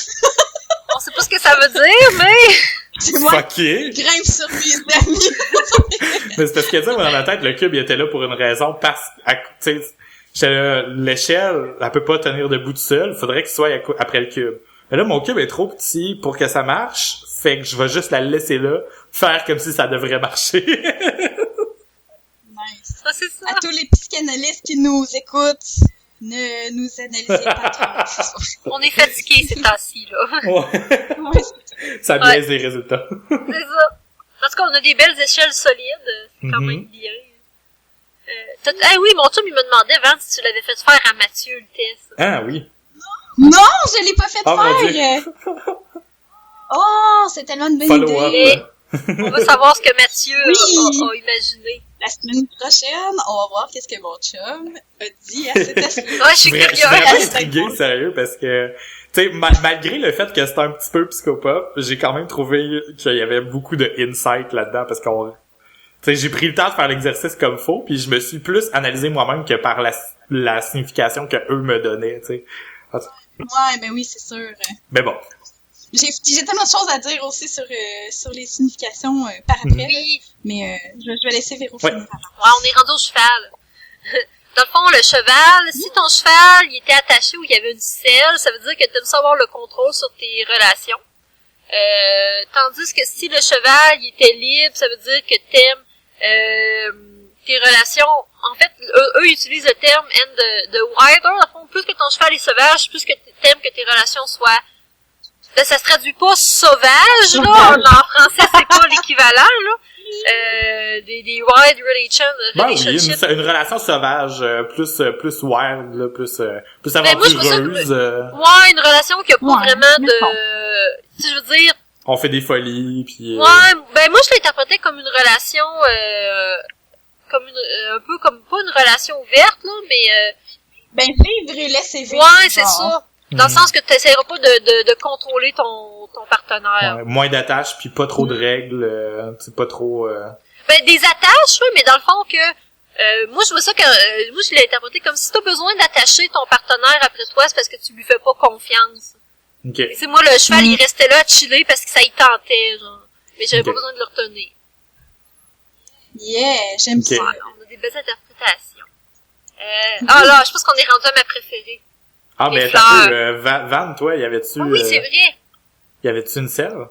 Speaker 1: On sait pas ce que ça veut dire, mais...
Speaker 3: C'est moi
Speaker 2: Fucké!
Speaker 3: qui grimpe sur mes amis.
Speaker 2: Mais c'est parce que, tu sais, moi, dans ma tête, le cube, il était là pour une raison, parce tu sais, l'échelle, elle peut pas tenir debout tout seul, faudrait qu'il soit après le cube. Mais là, mon cube est trop petit pour que ça marche, fait que je vais juste la laisser là, faire comme si ça devrait marcher.
Speaker 3: Nice.
Speaker 1: Ça, c'est ça.
Speaker 3: À tous les psychanalystes qui nous écoutent, ne nous analysez pas trop.
Speaker 1: On est fatigués ces temps-ci, là.
Speaker 2: Ouais.
Speaker 3: Ouais,
Speaker 2: Ça biaise les résultats.
Speaker 1: C'est ça. En tout cas, on a des belles échelles solides. C'est quand
Speaker 2: Mhm.
Speaker 1: même bien. Ah oui, mon chum, il me demandait, Van, si tu l'avais fait faire à Mathieu, le test.
Speaker 2: Ah oui.
Speaker 3: Non, je l'ai pas fait
Speaker 2: Mon
Speaker 3: faire!
Speaker 2: Dieu.
Speaker 3: Oh, c'est tellement une bonne
Speaker 2: Follow-up.
Speaker 3: idée!
Speaker 1: On va savoir ce que Mathieu
Speaker 3: Oui.
Speaker 1: a imaginé.
Speaker 3: La semaine prochaine, on va voir qu'est-ce que mon chum a dit à cet test-là.
Speaker 1: Ouais, je suis
Speaker 2: Je suis
Speaker 1: curieuse.
Speaker 2: vraiment intrigué, sérieux, parce que, tu sais, malgré le fait que c'était un petit peu psychopop, j'ai quand même trouvé qu'il y avait beaucoup de insight là-dedans, parce qu'on, tu sais, j'ai pris le temps de faire l'exercice comme faut, puis je me suis plus analysé moi-même que par la signification que eux me donnaient, tu sais.
Speaker 3: Ouais, ben oui, c'est sûr.
Speaker 2: Mais bon.
Speaker 3: J'ai tellement de choses à dire aussi sur les significations par après,
Speaker 1: Oui.
Speaker 3: mais je vais laisser Véro
Speaker 2: Ouais.
Speaker 3: finir avant.
Speaker 1: Ouais, on est rendu au cheval. Dans le fond, le cheval, si ton cheval, il était attaché ou il y avait une selle, ça veut dire que tu aimes savoir le contrôle sur tes relations. Tandis que si le cheval, il était libre, ça veut dire que t'aimes tes relations. En fait, eux utilisent le terme de wider. Dans le fond, plus que ton cheval est sauvage, plus que t'aimes que tes relations soient... Ben, ça se traduit pas sauvage, là. En français, c'est pas l'équivalent, là. Des wild relationships.
Speaker 2: Oui, une relation sauvage, plus wild, là, plus
Speaker 1: Ben, moi, je
Speaker 2: aventureuse.
Speaker 1: Ouais, une relation qui a pas vraiment
Speaker 3: mais
Speaker 1: de... Tu sais, je veux dire...
Speaker 2: On fait des folies, puis...
Speaker 1: Ouais, ben moi, je l'interprétais comme une relation... un peu comme... Pas une relation ouverte, là, mais...
Speaker 3: Ben, vivre et laisser vivre.
Speaker 1: Ouais, c'est ça. Dans le sens que tu essaieras pas de contrôler ton partenaire.
Speaker 2: Ouais, moins d'attaches, puis pas trop de règles, c'est pas trop...
Speaker 1: Ben, des attaches, oui, mais dans le fond que... moi, je vois ça que... moi, je l'ai interprété comme si t'as besoin d'attacher ton partenaire après toi, c'est parce que tu lui fais pas confiance.
Speaker 2: OK.
Speaker 1: Tu sais, moi, le cheval, il restait là à chiller parce que ça y tentait, genre. Mais j'avais pas besoin de le retenir.
Speaker 3: Yeah, j'aime ça.
Speaker 1: Ouais, on a des belles interprétations. Là, je pense qu'on est rendu à ma préférée.
Speaker 2: Ah,
Speaker 1: Les
Speaker 2: mais
Speaker 1: fleurs.
Speaker 2: t'as peu, Van, toi, y avait-tu...
Speaker 1: Ah oui, c'est vrai.
Speaker 2: Y avait-tu une selle?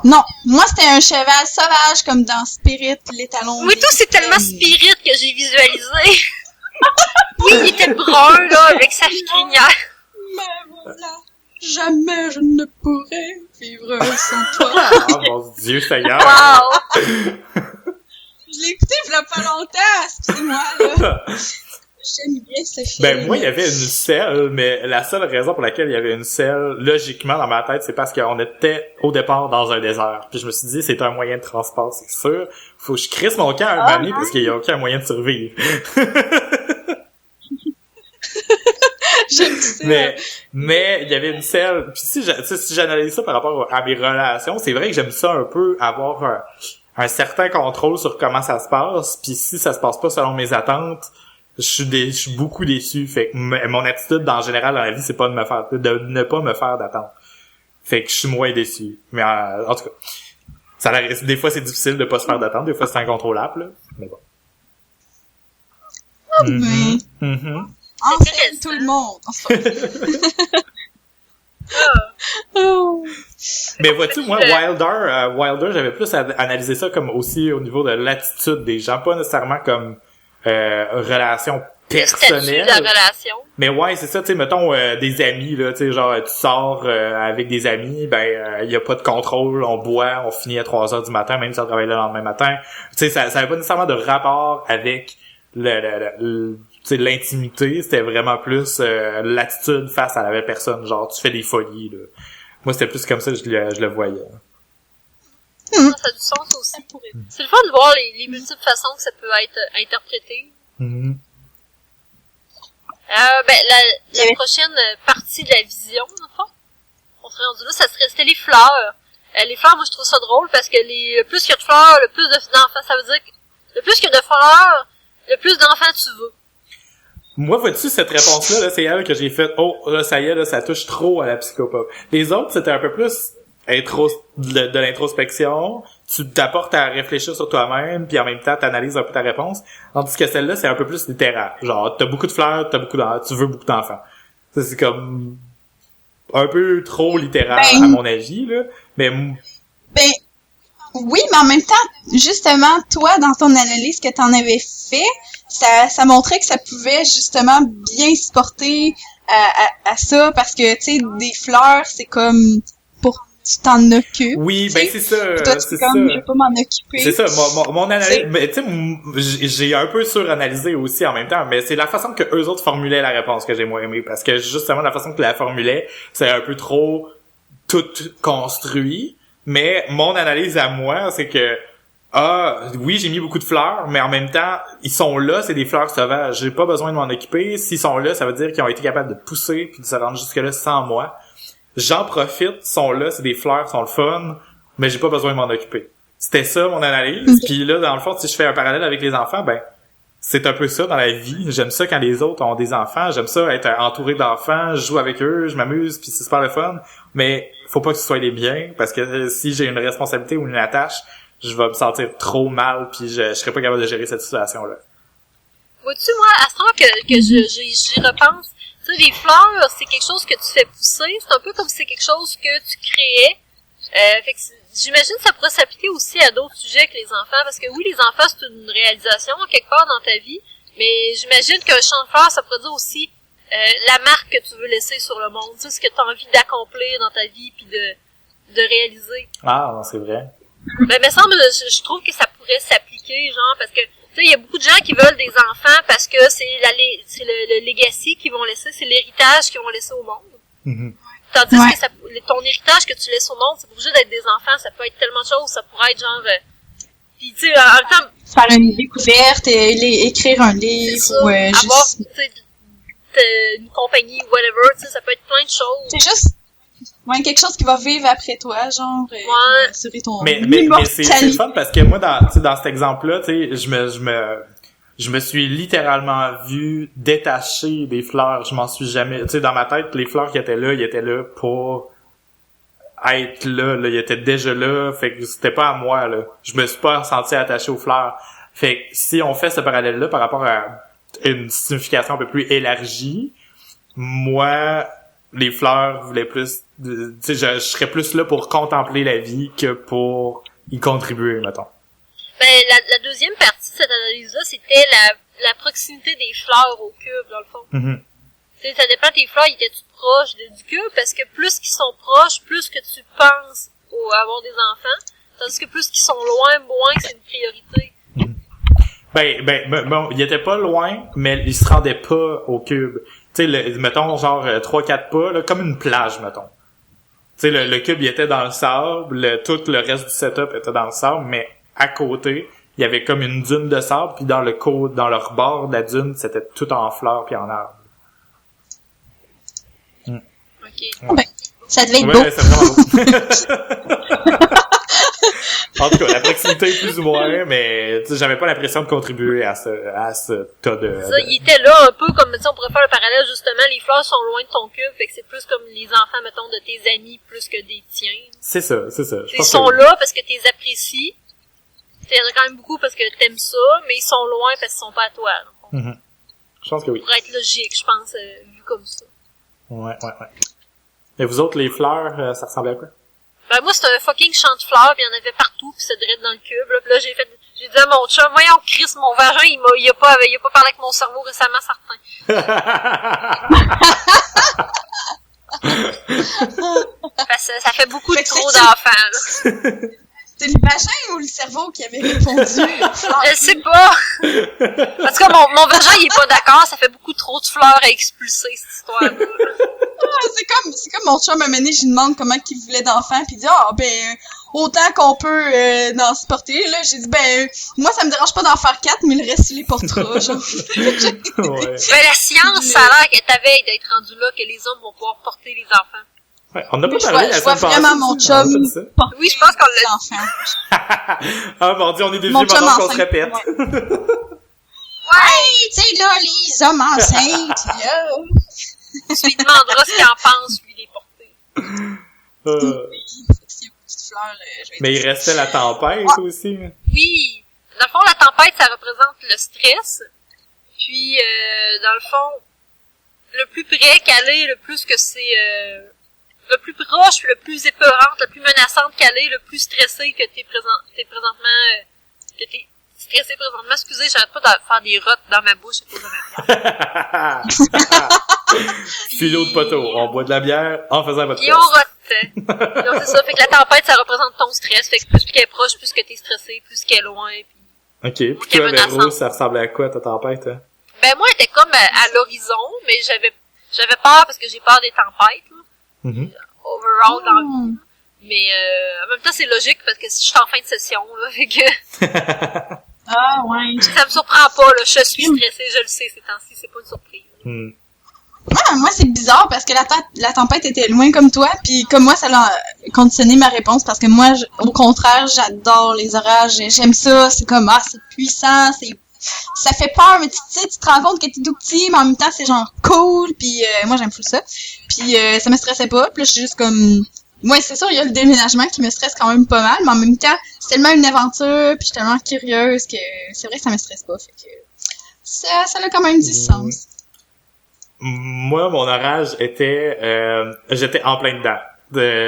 Speaker 3: Non, moi c'était un cheval sauvage comme dans Spirit, l'étalon.
Speaker 1: Oui, tout, c'est tellement spirit que j'ai visualisé. Oui, il était brun, là, avec sa crinière.
Speaker 3: Mais voilà, jamais je ne pourrais vivre sans toi.
Speaker 2: Ah, mon Dieu, Seigneur!
Speaker 1: Wow!
Speaker 3: Je l'ai écouté il y a pas longtemps, excusez-moi, là. J'aime bien ce film.
Speaker 2: Ben, moi, il y avait une selle, mais la seule raison pour laquelle il y avait une selle, logiquement, dans ma tête, c'est parce qu'on était, au départ, dans un désert. Puis je me suis dit, c'est un moyen de transport, c'est sûr. Faut que je crisse mon camp un moment donné, parce qu'il y a aucun moyen de survivre.
Speaker 3: J'aime ça.
Speaker 2: Mais il y avait une selle. Puis si j'analyse ça par rapport à mes relations, c'est vrai que j'aime ça un peu, avoir un certain contrôle sur comment ça se passe. Puis si ça se passe pas selon mes attentes, je suis beaucoup déçu. Fait que mon attitude en général dans la vie, c'est pas de ne pas me faire d'attente. Fait que je suis moins déçu. Mais en tout cas, des fois c'est difficile de pas se faire d'attente, des fois c'est incontrôlable, là. Mais bon.
Speaker 3: Ah ben, enseigne tout le monde. Oh.
Speaker 2: Mais vois-tu, moi, Wilder, j'avais plus analysé ça comme aussi au niveau de l'attitude des gens, pas nécessairement comme relation personnelle.
Speaker 1: Le statut de la relation.
Speaker 2: Mais ouais, c'est ça, tu sais, mettons des amis, là, tu sais, genre tu sors avec des amis, ben y a pas de contrôle, on boit, on finit à 3h du matin, même si on travaille le lendemain matin. Tu sais, ça avait pas nécessairement de rapport avec tu sais, l'intimité, c'était vraiment plus l'attitude face à la personne, genre tu fais des folies, là. Moi, c'était plus comme ça que je le voyais.
Speaker 1: Ça a du sens aussi. C'est le fun de voir les multiples façons que ça peut être interprété.
Speaker 2: Mm-hmm.
Speaker 1: La prochaine partie de la vision, dans le fond, on serait rendu là, c'était les fleurs. Les fleurs, moi, je trouve ça drôle parce que le plus qu'il y a de fleurs, le plus d'enfants, ça veut dire que le plus qu'il y a de fleurs, le plus d'enfants tu veux.
Speaker 2: Moi, vois-tu, cette réponse-là, là, c'est elle que j'ai faite, là, ça y est, là, ça touche trop à la psychopop. Les autres, c'était un peu plus de l'introspection, tu t'apportes à réfléchir sur toi-même, puis en même temps, t'analyses un peu ta réponse, tandis que celle-là, c'est un peu plus littéral. Genre, t'as beaucoup de fleurs, tu veux beaucoup d'enfants. Ça, c'est comme un peu trop littéral, à mon avis, là. Mais
Speaker 3: oui, mais en même temps, justement, toi, dans ton analyse que t'en avais fait, ça montrait que ça pouvait justement bien se porter à ça, parce que, tu sais, des fleurs, c'est comme tu t'en occupes.
Speaker 2: Oui, ben c'est ça.
Speaker 3: Toi,
Speaker 2: c'est
Speaker 3: comme,
Speaker 2: ça.
Speaker 3: je vais pas m'en occuper.
Speaker 2: C'est ça, mon analyse, mais tu sais, j'ai un peu suranalysé aussi en même temps, mais c'est la façon que eux autres formulaient la réponse que j'ai moins aimé, parce que justement, la façon que la formulaient, c'est un peu trop tout construit, mais mon analyse à moi, c'est que oui, j'ai mis beaucoup de fleurs, mais en même temps, ils sont là, c'est des fleurs sauvages. J'ai pas besoin de m'en occuper. S'ils sont là, ça veut dire qu'ils ont été capables de pousser puis de se rendre jusque-là sans moi. J'en profite, ils sont là, c'est des fleurs, sont le fun, mais j'ai pas besoin de m'en occuper. C'était ça mon analyse. Puis là, dans le fond, si je fais un parallèle avec les enfants, ben c'est un peu ça dans la vie. J'aime ça quand les autres ont des enfants. J'aime ça être entouré d'enfants. Je joue avec eux, je m'amuse, puis c'est super le fun. Mais faut pas que ce soit les biens, parce que si j'ai une responsabilité ou une attache, je vais me sentir trop mal, puis je serais pas capable de gérer cette situation-là.
Speaker 1: Vois-tu, moi, à ce temps que j'y repense, tu sais, les fleurs, c'est quelque chose que tu fais pousser. C'est un peu comme si c'est quelque chose que tu créais. Fait que j'imagine que ça pourrait s'appliquer aussi à d'autres sujets que les enfants, parce que oui, les enfants, c'est une réalisation quelque part dans ta vie, mais j'imagine qu'un champ de fleurs, ça pourrait dire aussi la marque que tu veux laisser sur le monde, tu sais, ce que tu as envie d'accomplir dans ta vie, puis de réaliser.
Speaker 2: Ah, non, c'est vrai.
Speaker 1: Ben, me semble, je trouve que ça pourrait s'appliquer, genre, parce que, tu sais, il y a beaucoup de gens qui veulent des enfants parce que c'est le legacy qu'ils vont laisser, c'est l'héritage qu'ils vont laisser au monde.
Speaker 2: Mm-hmm.
Speaker 1: Tandis que ton héritage que tu laisses au monde, c'est pas obligé d'être des enfants, ça peut être tellement de choses, ça pourrait être genre, pis tu sais, en même temps...
Speaker 3: Faire une découverte, écrire un livre, ou
Speaker 1: avoir,
Speaker 3: juste...
Speaker 1: tu sais, une compagnie, whatever, tu sais, ça peut être plein de choses.
Speaker 3: C'est juste... Ouais, quelque chose qui va vivre après toi, genre, qui va assurer ton
Speaker 2: mais c'est le fun parce que moi, dans cet exemple-là, tu sais, je me suis littéralement vu détacher des fleurs. Je m'en suis jamais... Tu sais, dans ma tête, les fleurs qui étaient là, ils étaient là pour être là. Ils étaient déjà là. Fait que c'était pas à moi, là. Je me suis pas senti attaché aux fleurs. Fait que si on fait ce parallèle-là par rapport à une signification un peu plus élargie, moi... les fleurs voulaient plus... Tu sais, je serais plus là pour contempler la vie que pour y contribuer, mettons.
Speaker 1: Ben, la deuxième partie de cette analyse-là, c'était la proximité des fleurs au cube, dans le fond.
Speaker 2: Mm-hmm.
Speaker 1: Tu sais, ça dépend tes fleurs, étaient-tu proches du cube? Parce que plus qu'ils sont proches, plus que tu penses avoir des enfants. Tandis que plus qu'ils sont loin, moins que c'est une priorité.
Speaker 2: Mm-hmm. Bon, ils étaient pas loin, mais ils se rendaient pas au cube. Tu sais, mettons, genre 3-4 pas, là, comme une plage, mettons. Tu sais, le cube, il était dans le sable, tout le reste du setup était dans le sable, mais à côté, il y avait comme une dune de sable, puis dans leur bord de la dune, c'était tout en fleurs puis en arbres.
Speaker 1: OK.
Speaker 3: Ouais. Ben, ça devait être
Speaker 2: beau.
Speaker 3: Ouais,
Speaker 2: c'est vraiment beau. En tout cas, la proximité plus ou moins, mais j'avais pas l'impression de contribuer à ce tas de...
Speaker 1: Ça, il était là un peu comme, tu sais, on pourrait faire le parallèle, justement, les fleurs sont loin de ton cube, fait que c'est plus comme les enfants, mettons, de tes amis, plus que des tiens.
Speaker 2: C'est ça.
Speaker 1: Ils sont là parce que tu les apprécies. Il y en a quand même beaucoup parce que t'aimes ça, mais ils sont loin parce qu'ils sont pas à toi.
Speaker 2: Mm-hmm. Je pense que oui.
Speaker 1: Ça pourrait être logique, je pense, vu comme ça.
Speaker 2: Ouais. Et vous autres, les fleurs, ça ressemblait à quoi?
Speaker 1: Ben moi, c'était un fucking champ de fleurs, pis il y en avait partout, pis c'était direct dans le cube, là. Pis là, j'ai dit à mon chum, voyons, Chris, mon vagin, il a pas parlé avec mon cerveau récemment, certain. Parce que ça fait beaucoup trop d'enfants, là.
Speaker 3: C'est le vagin ou le cerveau qui avait répondu?
Speaker 1: Je sais pas. En tout cas, mon vagin, il est pas d'accord, ça fait beaucoup trop de fleurs à expulser, cette histoire-là.
Speaker 3: C'est comme mon chum, un moment donné, je lui demande comment qu'il voulait d'enfants, pis il dit, autant qu'on peut d'en supporter, là. J'ai dit, moi, ça me dérange pas d'en faire 4, mais le reste, il les portera, genre.
Speaker 2: Ouais.
Speaker 1: Ben, la science, ça a l'air qu'elle t'avait d'être rendu là, que les hommes vont pouvoir porter les enfants.
Speaker 2: Ouais, on n'a pas parlé la
Speaker 3: semaine passée. Je vois vraiment mon chum.
Speaker 1: Oui, je pense qu'on l'a
Speaker 2: dit. Ah, bon, on est des vieux moments qu'on se répète.
Speaker 3: Ouais, tu sais, là, les hommes enceintes, là.
Speaker 1: Tu lui demanderas ce qu'il en pense, lui, les porter.
Speaker 2: Mais il restait la tempête aussi.
Speaker 1: Oui. Dans le fond, la tempête, ça représente le stress. Puis, dans le fond, le plus près qu'elle est, le plus que c'est... le plus proche, puis le plus épeurante, le plus menaçante qu'elle est, le plus stressé que t'es présentement... que t'es stressé présentement. Excusez, j'arrête pas de faire des rottes dans ma bouche à cause de ma
Speaker 2: Philo de poteau. On boit de la bière en faisant votre
Speaker 1: Puis on rote. Donc c'est ça. Fait que la tempête, ça représente ton stress. Fait que plus qu'elle est proche, plus que t'es stressé, plus qu'elle est loin. Puis...
Speaker 2: Ok. Puis toi, Véro, ça ressemblait à quoi ta tempête, hein?
Speaker 1: Ben moi, elle était comme à l'horizon, mais j'avais peur parce que j'ai peur des tempêtes, là. Overall dans la vie. Mais en même temps, c'est logique parce que si je suis en fin de session, là, fait que...
Speaker 3: Ah, ouais.
Speaker 1: Ça me surprend pas, là. Je suis stressée, je le sais, ces temps-ci, c'est pas une surprise.
Speaker 3: Moi, c'est bizarre parce que la tempête était loin comme toi, puis comme moi, ça a conditionné ma réponse parce que moi, au contraire, j'adore les orages. J'aime ça. C'est comme, c'est puissant, ça fait peur, mais tu sais, tu te rends compte que t'es tout petit, mais en même temps, c'est genre cool, puis moi, j'aime tout ça. Puis ça me stressait pas, puis là, je suis juste comme... Moi, c'est sûr, il y a le déménagement qui me stresse quand même pas mal, mais en même temps, c'est tellement une aventure, puis je suis tellement curieuse que c'est vrai que ça me stresse pas, fait que ça a quand même du sens.
Speaker 2: Moi, mon orage était... j'étais en plein dedans.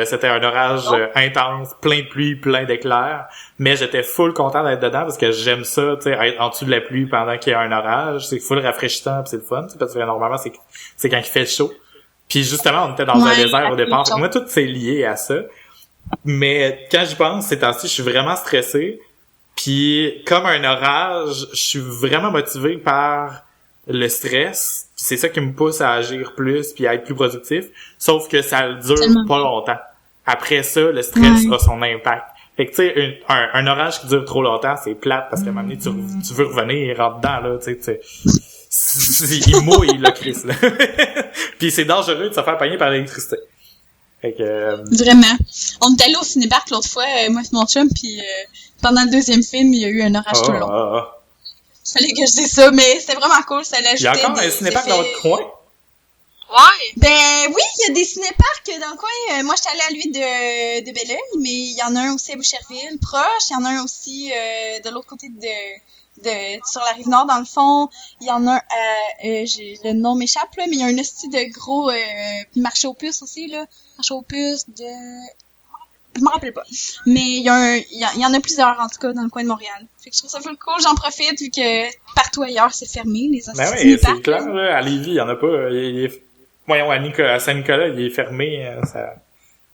Speaker 2: C'était un orage intense, plein de pluie, plein d'éclairs, mais j'étais full content d'être dedans parce que j'aime ça, tu sais, être en dessous de la pluie pendant qu'il y a un orage, c'est full rafraîchissant pis c'est le fun, parce que normalement c'est quand il fait chaud. Puis justement, on était dans un désert au départ. Moi, tout c'est lié à ça. Mais quand j'y pense, ces temps-ci, je suis vraiment stressé. Puis comme un orage, je suis vraiment motivé par le stress. Puis c'est ça qui me pousse à agir plus puis à être plus productif. Sauf que ça dure pas longtemps. Après ça, le stress a son impact. Fait que tu sais, un orage qui dure trop longtemps, c'est plate parce qu'à un moment donné, tu veux revenir en dedans, là, tu sais. Il mouille, là, Chris, là. Puis c'est dangereux de se faire pogner par l'électricité. Fait que...
Speaker 3: Vraiment. On est allé au cinéparc l'autre fois, moi et mon chum, puis pendant le deuxième film, il y a eu un orage tout le long. Fallait que je dise ça, mais c'était vraiment cool, ça allait ajouter.
Speaker 2: Il y a encore un cinéparc dans votre coin?
Speaker 1: Ouais.
Speaker 3: Ben oui, il y a des cinéparcs dans le coin. Moi, j'étais allée à lui de Belleuil, mais il y en a un aussi à Boucherville, proche. Il y en a un aussi de l'autre côté sur la rive nord, dans le fond. Il y en a un le nom m'échappe, là, mais il y a un hostie de gros marché aux puces aussi, là. Marché aux puces de... Je m'en rappelle pas. Mais il y en a plusieurs, en tout cas, dans le coin de Montréal. Fait que je trouve ça full cool. J'en profite, vu que partout ailleurs, c'est fermé, les hosties.
Speaker 2: Ben oui, c'est clair, là. À Lévis, il y en a pas. Voyons, à Saint-Nicolas, il est fermé.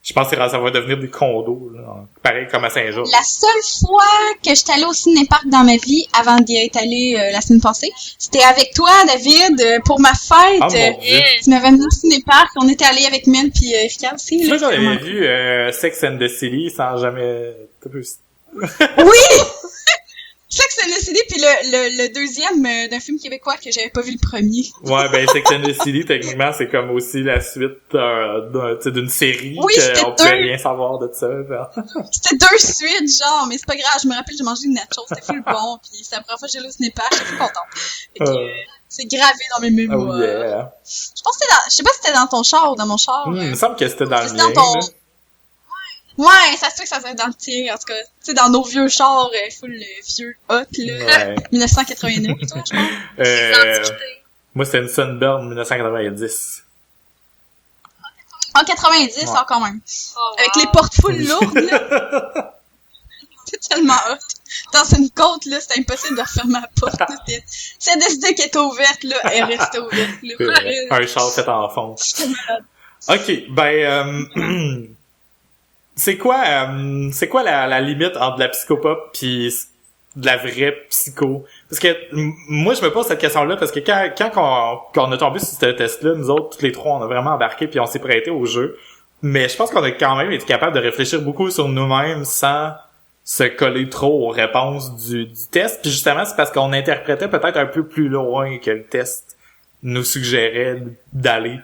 Speaker 2: Je pense que ça va devenir des condos, là. Pareil comme à Saint-Jean.
Speaker 3: La seule fois que j'étais allée au cinéparc dans ma vie, avant d'y être allée la semaine passée, c'était avec toi, David, pour ma fête.
Speaker 2: Oh, mon Dieu.
Speaker 3: Tu m'avais amené au cinéparc. On était allés avec Mel puis Fika aussi.
Speaker 2: Là, j'avais vu Sex and the City sans jamais...
Speaker 3: Oui! Sex and the City, puis le deuxième d'un film québécois que j'avais pas vu le premier.
Speaker 2: Ouais, ben Sex and the City, techniquement, c'est comme aussi la suite d'une série qu'on pouvait rien savoir de ça.
Speaker 3: C'était 2 suites, genre, mais c'est pas grave, je me rappelle, j'ai mangé une nacho, c'était full bon, puis c'est la première fois que j'ai allé au cinéparc, j'étais contente. Fait que, c'est gravé dans mes mémoires.
Speaker 2: Oh yeah.
Speaker 3: Je pense que je sais pas si c'était dans ton char ou dans mon char.
Speaker 2: Il me semble que c'était dans le mien.
Speaker 3: Dans ton... Ouais, ça se fait que ça serait dans le tien, en tout cas. Tu sais, dans nos vieux chars, full vieux hot, là.
Speaker 2: Ouais.
Speaker 3: 1989, toi, je pense.
Speaker 2: Moi, c'était une Sunburn 1990.
Speaker 3: En 90, quand même.
Speaker 1: Oh,
Speaker 3: avec les portes full lourdes, là. C'est tellement hot. Dans une côte, là, c'était impossible de refermer la porte. Si elle décidait qu'elle était ouverte, là, elle restait ouverte, là.
Speaker 2: Un char fait en fond. Ok, ben... C'est quoi la limite entre de la psychopop pis de la vraie psycho? Parce que moi je me pose cette question-là parce que quand on a tombé sur ce test-là, nous autres, tous les trois, on a vraiment embarqué puis on s'est prêté au jeu. Mais je pense qu'on a quand même été capable de réfléchir beaucoup sur nous-mêmes sans se coller trop aux réponses du test. Puis justement, c'est parce qu'on interprétait peut-être un peu plus loin que le test nous suggérait d'aller.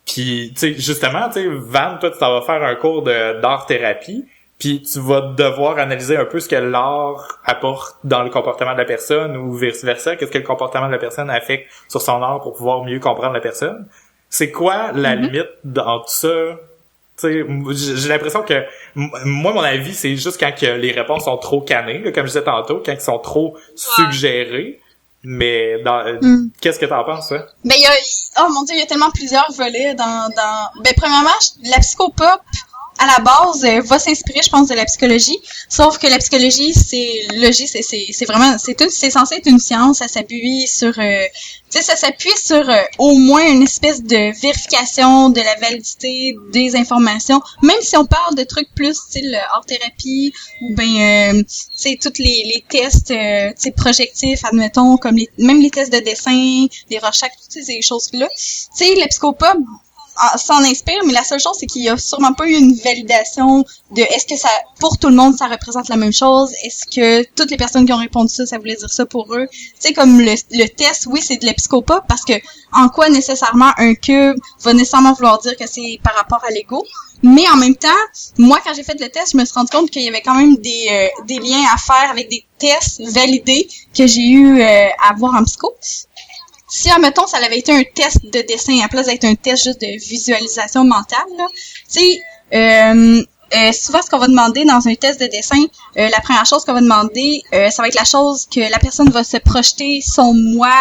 Speaker 2: Puis, tu sais, justement, tu sais, Van, toi, tu t'en vas faire un cours d'art-thérapie, puis tu vas devoir analyser un peu ce que l'art apporte dans le comportement de la personne ou vice-versa, qu'est-ce que le comportement de la personne affecte sur son art pour pouvoir mieux comprendre la personne. C'est quoi la limite dans tout ça? Tu sais, j'ai l'impression que, moi, mon avis, c'est juste quand que les réponses sont trop cannées, là, comme je disais tantôt, quand ils sont trop suggérées. Mais qu'est-ce que t'en penses, ça?
Speaker 3: Ben oh mon Dieu, il y a tellement plusieurs volets ben premièrement, la psychopop, à la base, va s'inspirer, je pense, de la psychologie. Sauf que la psychologie, c'est vraiment, c'est censé être une science. Ça s'appuie sur, au moins une espèce de vérification de la validité des informations. Même si on parle de trucs plus, style art thérapie, ou tous les tests, projectifs, admettons, comme même les tests de dessin, les Rorschach, toutes ces choses-là. La psychopop s'en inspire, mais la seule chose, c'est qu'il y a sûrement pas eu une validation de est-ce que ça, pour tout le monde, ça représente la même chose? Est-ce que toutes les personnes qui ont répondu ça voulait dire ça pour eux? Comme le test, oui, c'est de la psychopop, parce que en quoi nécessairement un cube va nécessairement vouloir dire que c'est par rapport à l'ego? Mais en même temps, moi, quand j'ai fait le test, je me suis rendu compte qu'il y avait quand même des liens à faire avec des tests validés que j'ai eu à voir en psycho. Si, admettons, ça avait été un test de dessin à la place d'être un test juste de visualisation mentale, là, souvent, ce qu'on va demander dans un test de dessin, la première chose qu'on va demander, ça va être la chose que la personne va se projeter son moi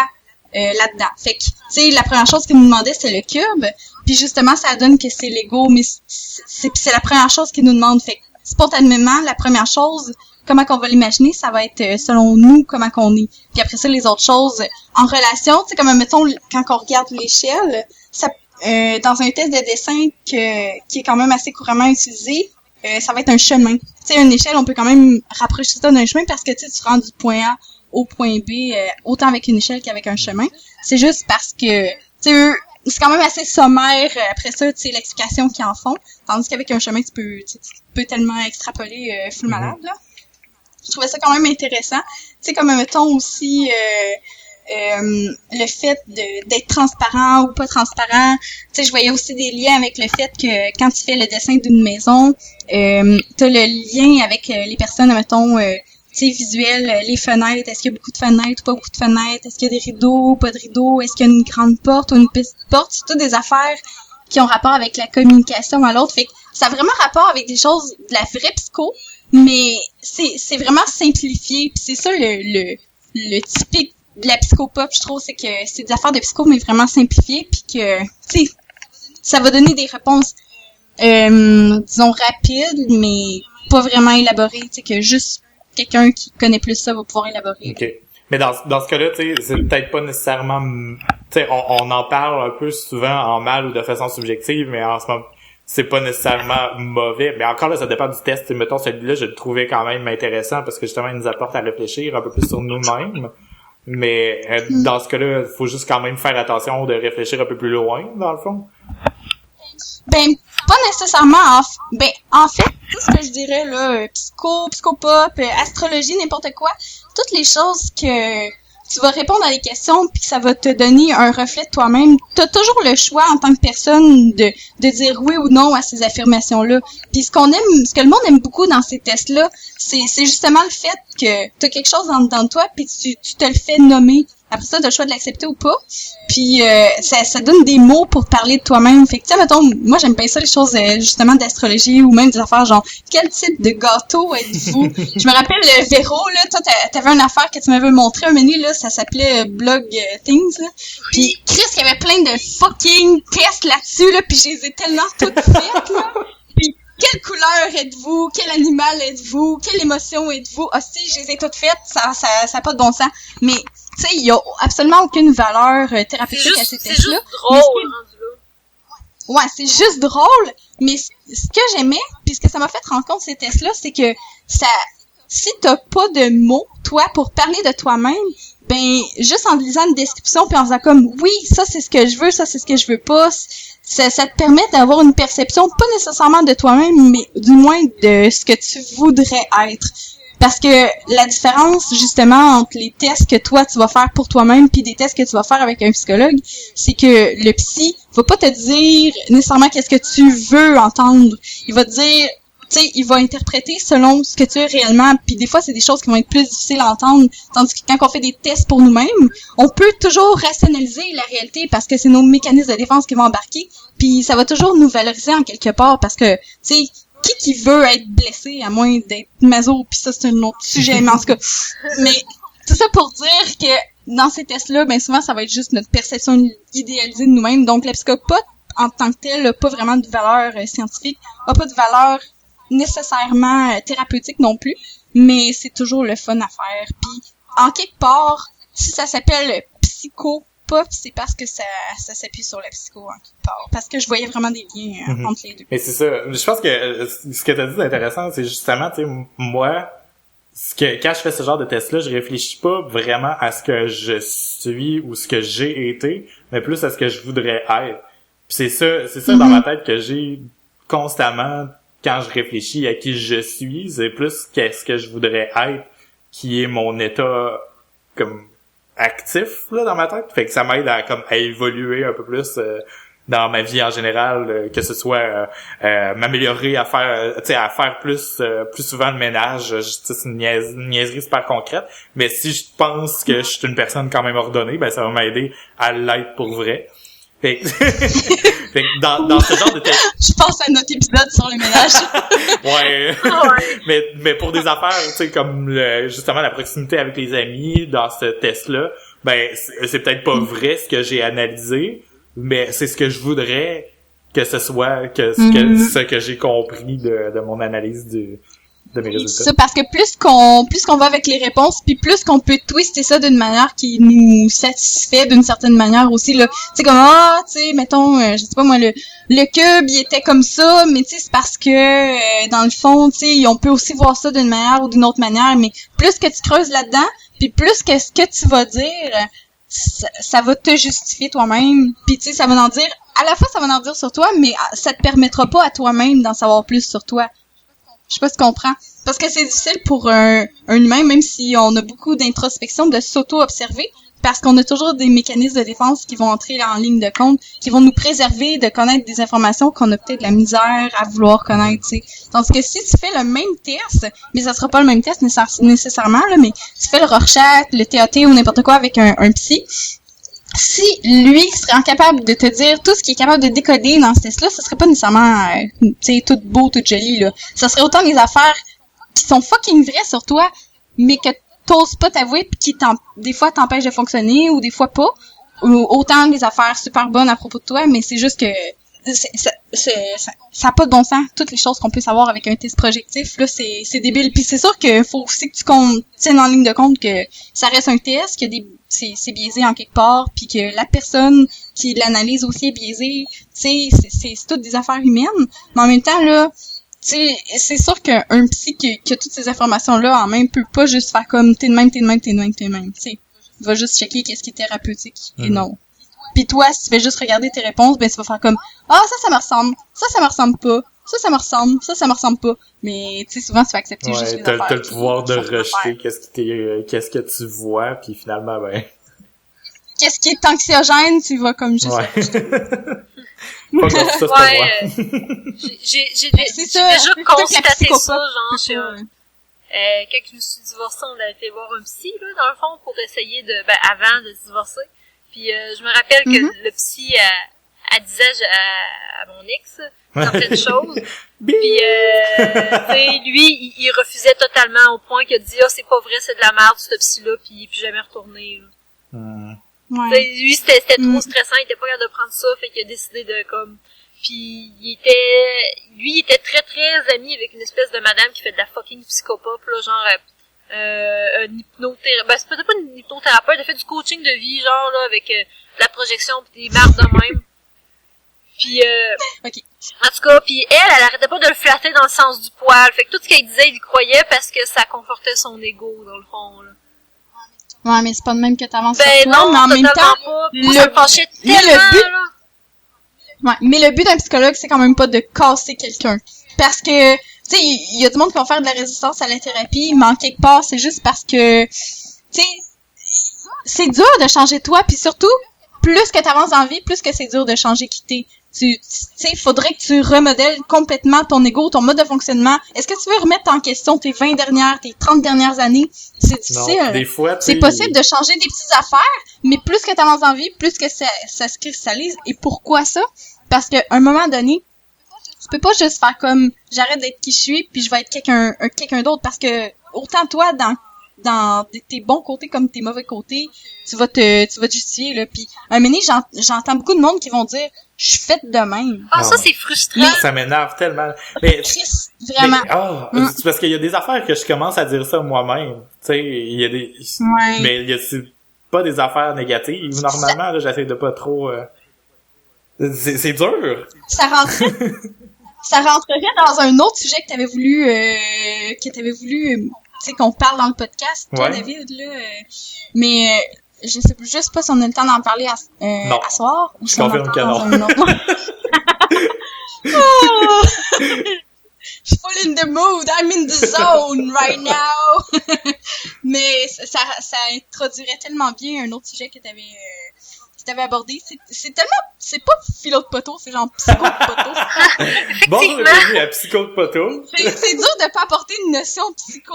Speaker 3: là-dedans. Fait que, la première chose qu'ils nous demandaient, c'est le cube, puis justement, ça donne que c'est l'ego, mais c'est la première chose qu'ils nous demandent. Fait que, spontanément, la première chose, comment qu'on va l'imaginer, ça va être selon nous comment qu'on est. Puis après ça, les autres choses en relation, tu sais, comme mettons quand on regarde l'échelle, ça dans un test de dessin qui est quand même assez couramment utilisé, ça va être un chemin. Tu sais, une échelle, on peut quand même rapprocher ça d'un chemin parce que tu rends du point A au point B autant avec une échelle qu'avec un chemin. C'est juste parce que tu sais, c'est quand même assez sommaire après ça, tu sais, l'explication qu'ils en font, tandis qu'avec un chemin, tu peux tellement extrapoler full malade là. Je trouvais ça quand même intéressant. Tu sais, comme mettons aussi le fait d'être transparent ou pas transparent. Tu sais, je voyais aussi des liens avec le fait que quand tu fais le dessin d'une maison, t'as le lien avec les personnes, mettons, tu sais, visuelles, les fenêtres. Est-ce qu'il y a beaucoup de fenêtres ou pas beaucoup de fenêtres? Est-ce qu'il y a des rideaux ou pas de rideaux? Est-ce qu'il y a une grande porte ou une petite porte? C'est toutes des affaires qui ont rapport avec la communication à l'autre. Fait que ça a vraiment rapport avec des choses de la vraie psycho, mais c'est vraiment simplifié. Puis c'est ça le typique de la psychopop, je trouve, c'est que c'est des affaires de psycho, mais vraiment simplifiées, puis que, tu sais, ça va donner des réponses, disons, rapides, mais pas vraiment élaborées, tu sais, que juste quelqu'un qui connaît plus ça va pouvoir élaborer.
Speaker 2: OK. Mais dans ce cas-là, tu sais, c'est peut-être pas nécessairement, tu sais, on en parle un peu souvent en mal ou de façon subjective, mais en ce moment, c'est pas nécessairement mauvais. Mais encore là, ça dépend du test. Mettons, celui-là, je le trouvais quand même intéressant parce que justement, il nous apporte à réfléchir un peu plus sur nous-mêmes. Mais dans ce cas-là, il faut juste quand même faire attention de réfléchir un peu plus loin, dans le fond.
Speaker 3: Ben, pas nécessairement. En fait, tout ce que je dirais, là, psychopop, astrologie, n'importe quoi, toutes les choses que tu vas répondre à des questions puis que ça va te donner un reflet de toi-même, t'as toujours le choix en tant que personne de dire oui ou non à ces affirmations-là. Puis ce que le monde aime beaucoup dans ces tests-là, c'est justement le fait que t'as quelque chose en dedans de toi puis tu te le fais nommer. Après ça, t'as le choix de l'accepter ou pas. Puis ça donne des mots pour parler de toi-même. Fait que, tu sais, mettons, moi, j'aime bien ça, les choses, justement, d'astrologie ou même des affaires genre, quel type de gâteau êtes-vous? Je me rappelle, Véro, là, toi, t'avais une affaire que tu m'avais montré un menu, là, ça s'appelait Blog Things, là. Puis Chris, il y avait plein de fucking tests là-dessus, là, puis je les ai tellement toutes faites, là. Puis quelle couleur êtes-vous? Quel animal êtes-vous? Quelle émotion êtes-vous? Ah si, je les ai toutes faites, ça a pas de bon sens. Mais tu sais, il y a absolument aucune valeur thérapeutique à ces tests-là.
Speaker 1: C'est juste drôle.
Speaker 3: Ouais, c'est juste drôle, mais ce que j'aimais, puis ce que ça m'a fait rendre compte ces tests-là, c'est que si t'as pas de mots, toi, pour parler de toi-même, ben, juste en lisant une description puis en disant comme, oui, ça c'est ce que je veux, ça c'est ce que je veux pas, ça te permet d'avoir une perception, pas nécessairement de toi-même, mais du moins de ce que tu voudrais être. Parce que la différence, justement, entre les tests que toi, tu vas faire pour toi-même puis des tests que tu vas faire avec un psychologue, c'est que le psy va pas te dire nécessairement qu'est-ce que tu veux entendre. Il va te dire, tu sais, il va interpréter selon ce que tu veux réellement. Puis des fois, c'est des choses qui vont être plus difficiles à entendre. Tandis que quand on fait des tests pour nous-mêmes, on peut toujours rationaliser la réalité parce que c'est nos mécanismes de défense qui vont embarquer. Puis ça va toujours nous valoriser en quelque part parce que, tu sais, qui veut être blessé à moins d'être maso, puis ça c'est un autre sujet, mais en tout cas, mais tout ça pour dire que dans ces tests-là, ben souvent ça va être juste notre perception idéalisée de nous-mêmes. Donc la psychopop, en tant que tel a pas vraiment de valeur scientifique, a pas de valeur nécessairement thérapeutique non plus, mais c'est toujours le fun à faire. Puis en quelque part, si ça s'appelle psychopop, c'est parce que ça s'appuie sur la psycho en quelque part. Parce que je voyais vraiment des liens entre les deux.
Speaker 2: Mais c'est ça. Je pense que ce que t'as dit d'intéressant, c'est justement, tu sais, moi, quand je fais ce genre de test-là, je réfléchis pas vraiment à ce que je suis ou ce que j'ai été, mais plus à ce que je voudrais être. Puis c'est ça dans ma tête que j'ai constamment quand je réfléchis à qui je suis, c'est plus qu'est-ce que je voudrais être, qui est mon état comme actif là dans ma tête. Fait que ça m'aide à évoluer un peu plus dans ma vie en général, que ce soit m'améliorer à faire plus souvent le ménage. C'est une niaiserie super concrète, mais si je pense que je suis une personne quand même ordonnée, ben ça va m'aider à l'être pour vrai. Fait que, fait que dans ce genre de test...
Speaker 3: Je pense à notre épisode sur le ménage.
Speaker 2: Ouais. Mais pour des affaires, tu sais, comme justement la proximité avec les amis, dans ce test-là, ben c'est peut-être pas vrai ce que j'ai analysé, mais c'est ce que je voudrais que ce soit ce que j'ai compris de mon analyse de mes résultats.
Speaker 3: Ça, parce que plus qu'on va avec les réponses, puis plus qu'on peut twister ça d'une manière qui nous satisfait d'une certaine manière aussi, là. Tu sais, comme, tu sais, mettons, je sais pas moi, le cube, il était comme ça, mais tu sais, c'est parce que, dans le fond, tu sais, on peut aussi voir ça d'une manière ou d'une autre manière, mais plus que tu creuses là-dedans, puis plus que ce que tu vas dire, ça va te justifier toi-même, puis tu sais, ça va en dire, à la fois ça va en dire sur toi, mais ça te permettra pas à toi-même d'en savoir plus sur toi. Je sais pas si tu comprends. Parce que c'est difficile pour un humain, même si on a beaucoup d'introspection, de s'auto-observer, parce qu'on a toujours des mécanismes de défense qui vont entrer en ligne de compte, qui vont nous préserver de connaître des informations qu'on a peut-être de la misère à vouloir connaître, tu sais. Tandis que si tu fais le même test, mais ça sera pas le même test nécessairement, là, mais tu fais le Rorschach, le TAT ou n'importe quoi avec un psy, si lui serait incapable de te dire tout ce qu'il est capable de décoder dans ce test-là, ça serait pas nécessairement, tu sais, tout beau, tout joli, là. Ça serait autant des affaires qui sont fucking vraies sur toi, mais que t'oses pas t'avouer pis qui des fois t'empêchent de fonctionner ou des fois pas. Ou autant des affaires super bonnes à propos de toi, mais c'est juste que ça a pas de bon sens. Toutes les choses qu'on peut savoir avec un test projectif, là, c'est débile. Puis c'est sûr qu'il faut aussi que tu tiennes en ligne de compte que ça reste un test, que c'est biaisé en quelque part, puis que la personne qui l'analyse aussi est biaisée. C'est toutes des affaires humaines. Mais en même temps, là, tu sais, c'est sûr qu'un psy qui a toutes ces informations-là en même peut pas juste faire comme t'es de même, tu sais. Il va juste checker qu'est-ce qui est thérapeutique et non. Puis toi, si tu fais juste regarder tes réponses, ben tu vas faire comme ça me ressemble, ça me ressemble pas, ça me ressemble, ça me ressemble pas. Mais tu sais, souvent tu vas accepter juste les affaires.
Speaker 2: T'as le pouvoir de rejeter qu'est-ce que tu vois, puis finalement ben
Speaker 3: qu'est-ce qui est anxiogène, tu vas comme juste
Speaker 2: pas comme ça,
Speaker 1: j'ai déjà constaté ça, genre, quand je me suis divorcée, on avait fait voir un psy, là, dans le fond, pour essayer avant de se divorcer. Puis, je me rappelle que le psy, elle disait à mon ex certaines choses. Puis, tu sais, lui, il refusait totalement au point qu'il a dit, c'est pas vrai, c'est de la merde, ce psy-là, puis il est plus jamais retourné, là. Ouais. Lui, c'était trop stressant, il était pas capable de prendre ça, fait qu'il a décidé de, puis il était très très ami avec une espèce de madame qui fait de la fucking psychopop, là, genre, un hypnothérapeute, c'est peut-être pas une hypnothérapeute, elle fait du coaching de vie, genre, là, avec de la projection pis des marques de même. Puis, en tout cas, puis elle arrêtait pas de le flatter dans le sens du poil, fait que tout ce qu'elle disait, il y croyait parce que ça confortait son ego, dans le fond, là.
Speaker 3: Ouais, mais c'est pas de même que t'avances sur toi,
Speaker 1: non,
Speaker 3: mais en même temps,
Speaker 1: ça me fâchait tellement, là.
Speaker 3: Ouais, mais le but d'un psychologue, c'est quand même pas de casser quelqu'un. Parce que, tu sais, il y a du monde qui vont faire de la résistance à la thérapie, mais en quelque part, c'est juste parce que, tu sais, c'est dur de changer toi, puis surtout, plus que t'avances dans la vie, plus que c'est dur de changer qui t'es. Tu sais, faudrait que tu remodèles complètement ton ego, ton mode de fonctionnement. Est-ce que tu veux remettre en question tes 20 dernières, tes 30 dernières années? C'est difficile.
Speaker 2: Non, des fois,
Speaker 3: c'est possible de changer des petites affaires, mais plus que t'avances dans la vie, plus que ça se cristallise. Et pourquoi ça? Parce qu'à un moment donné, tu peux pas juste faire comme j'arrête d'être qui je suis puis je vais être quelqu'un d'autre, parce que autant toi dans tes bons côtés comme tes mauvais côtés, tu vas te justifier là. Puis un moment donné, j'entends beaucoup de monde qui vont dire je suis faite de même.
Speaker 1: Ah, ça, c'est frustrant.
Speaker 2: Ça m'énerve tellement. Mais,
Speaker 3: Triste, vraiment.
Speaker 2: C'est parce qu'il y a des affaires que je commence à dire ça moi-même. Tu sais, il y a des...
Speaker 3: Ouais.
Speaker 2: Mais c'est pas des affaires négatives. Normalement, là, j'essaie de pas trop... C'est dur.
Speaker 3: Ça rentrerait dans un autre sujet que t'avais voulu, tu sais, qu'on parle dans le podcast, toi, David, là. Mais, je sais juste pas si on a le temps d'en parler à soir. Ou
Speaker 2: je
Speaker 3: si on
Speaker 2: confirme que non.
Speaker 3: Oh! Je suis full in the mood, I'm in the zone right now. Mais ça introduirait tellement bien un autre sujet que t'avais abordé. C'est pas philo de poteau, c'est genre psycho de poteau.
Speaker 2: Bon, bienvenue à Psycho de poteau.
Speaker 3: C'est dur de pas apporter une notion de psycho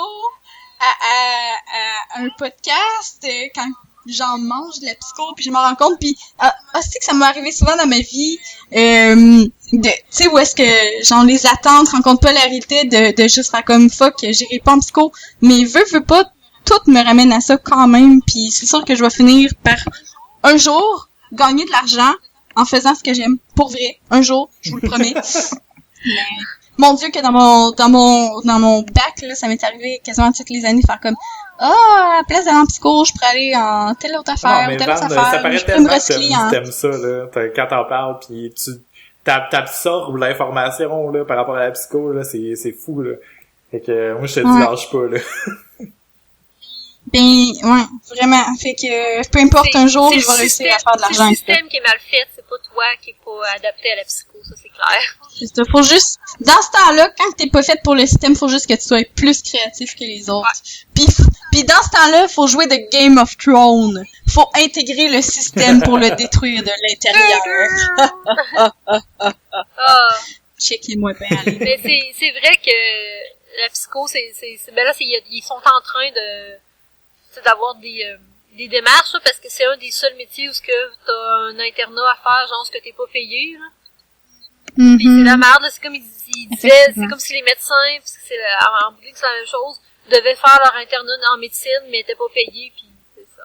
Speaker 3: à un podcast quand j'en mange de la psycho puis je m'en rends compte puis c'est que ça m'est arrivé souvent dans ma vie tu sais où est-ce que genre les attentes rencontrent pas la réalité de juste faire comme fuck j'irai pas en psycho mais veux pas tout me ramène à ça quand même puis c'est sûr que je vais finir par un jour gagner de l'argent en faisant ce que j'aime pour vrai un jour je vous le promets. Mais mon Dieu que dans mon bac là ça m'est arrivé quasiment toutes les années faire comme à la place d'aller en psycho, je pourrais aller en telle autre affaire, ou telle autre affaire.
Speaker 2: Ça paraît tellement que t'aimes ça, là. Quand t'en parles, pis t'absorbes l'information, là, par rapport à la psycho, là, c'est fou, là. Fait que, moi, je te dis, lâche pas, là.
Speaker 3: Ben, ouais, vraiment. Fait que, peu importe, un jour, je vais réussir à faire de l'argent.
Speaker 1: C'est le système qui est mal fait, c'est pas toi qui est pas adapté à la psycho, ça, c'est clair.
Speaker 3: Faut juste, dans ce temps-là, quand t'es pas faite pour le système, faut juste que tu sois plus créatif que les autres. Ouais. Puis dans ce temps-là, faut jouer de Game of Thrones. Faut intégrer le système pour le détruire de l'intérieur. Checkez-moi bien.
Speaker 1: Mais c'est vrai que la psycho, ben là, ils sont en train d'avoir des démarches, là, parce que c'est un des seuls métiers où t'as un internat à faire, genre ce que t'es pas payé, là. Pis c'est la merde, là, c'est comme ils disaient, c'est comme si les médecins, parce que c'est en bout c'est la même chose, devaient faire leur internat en médecine, mais étaient pas payés, pis c'est ça.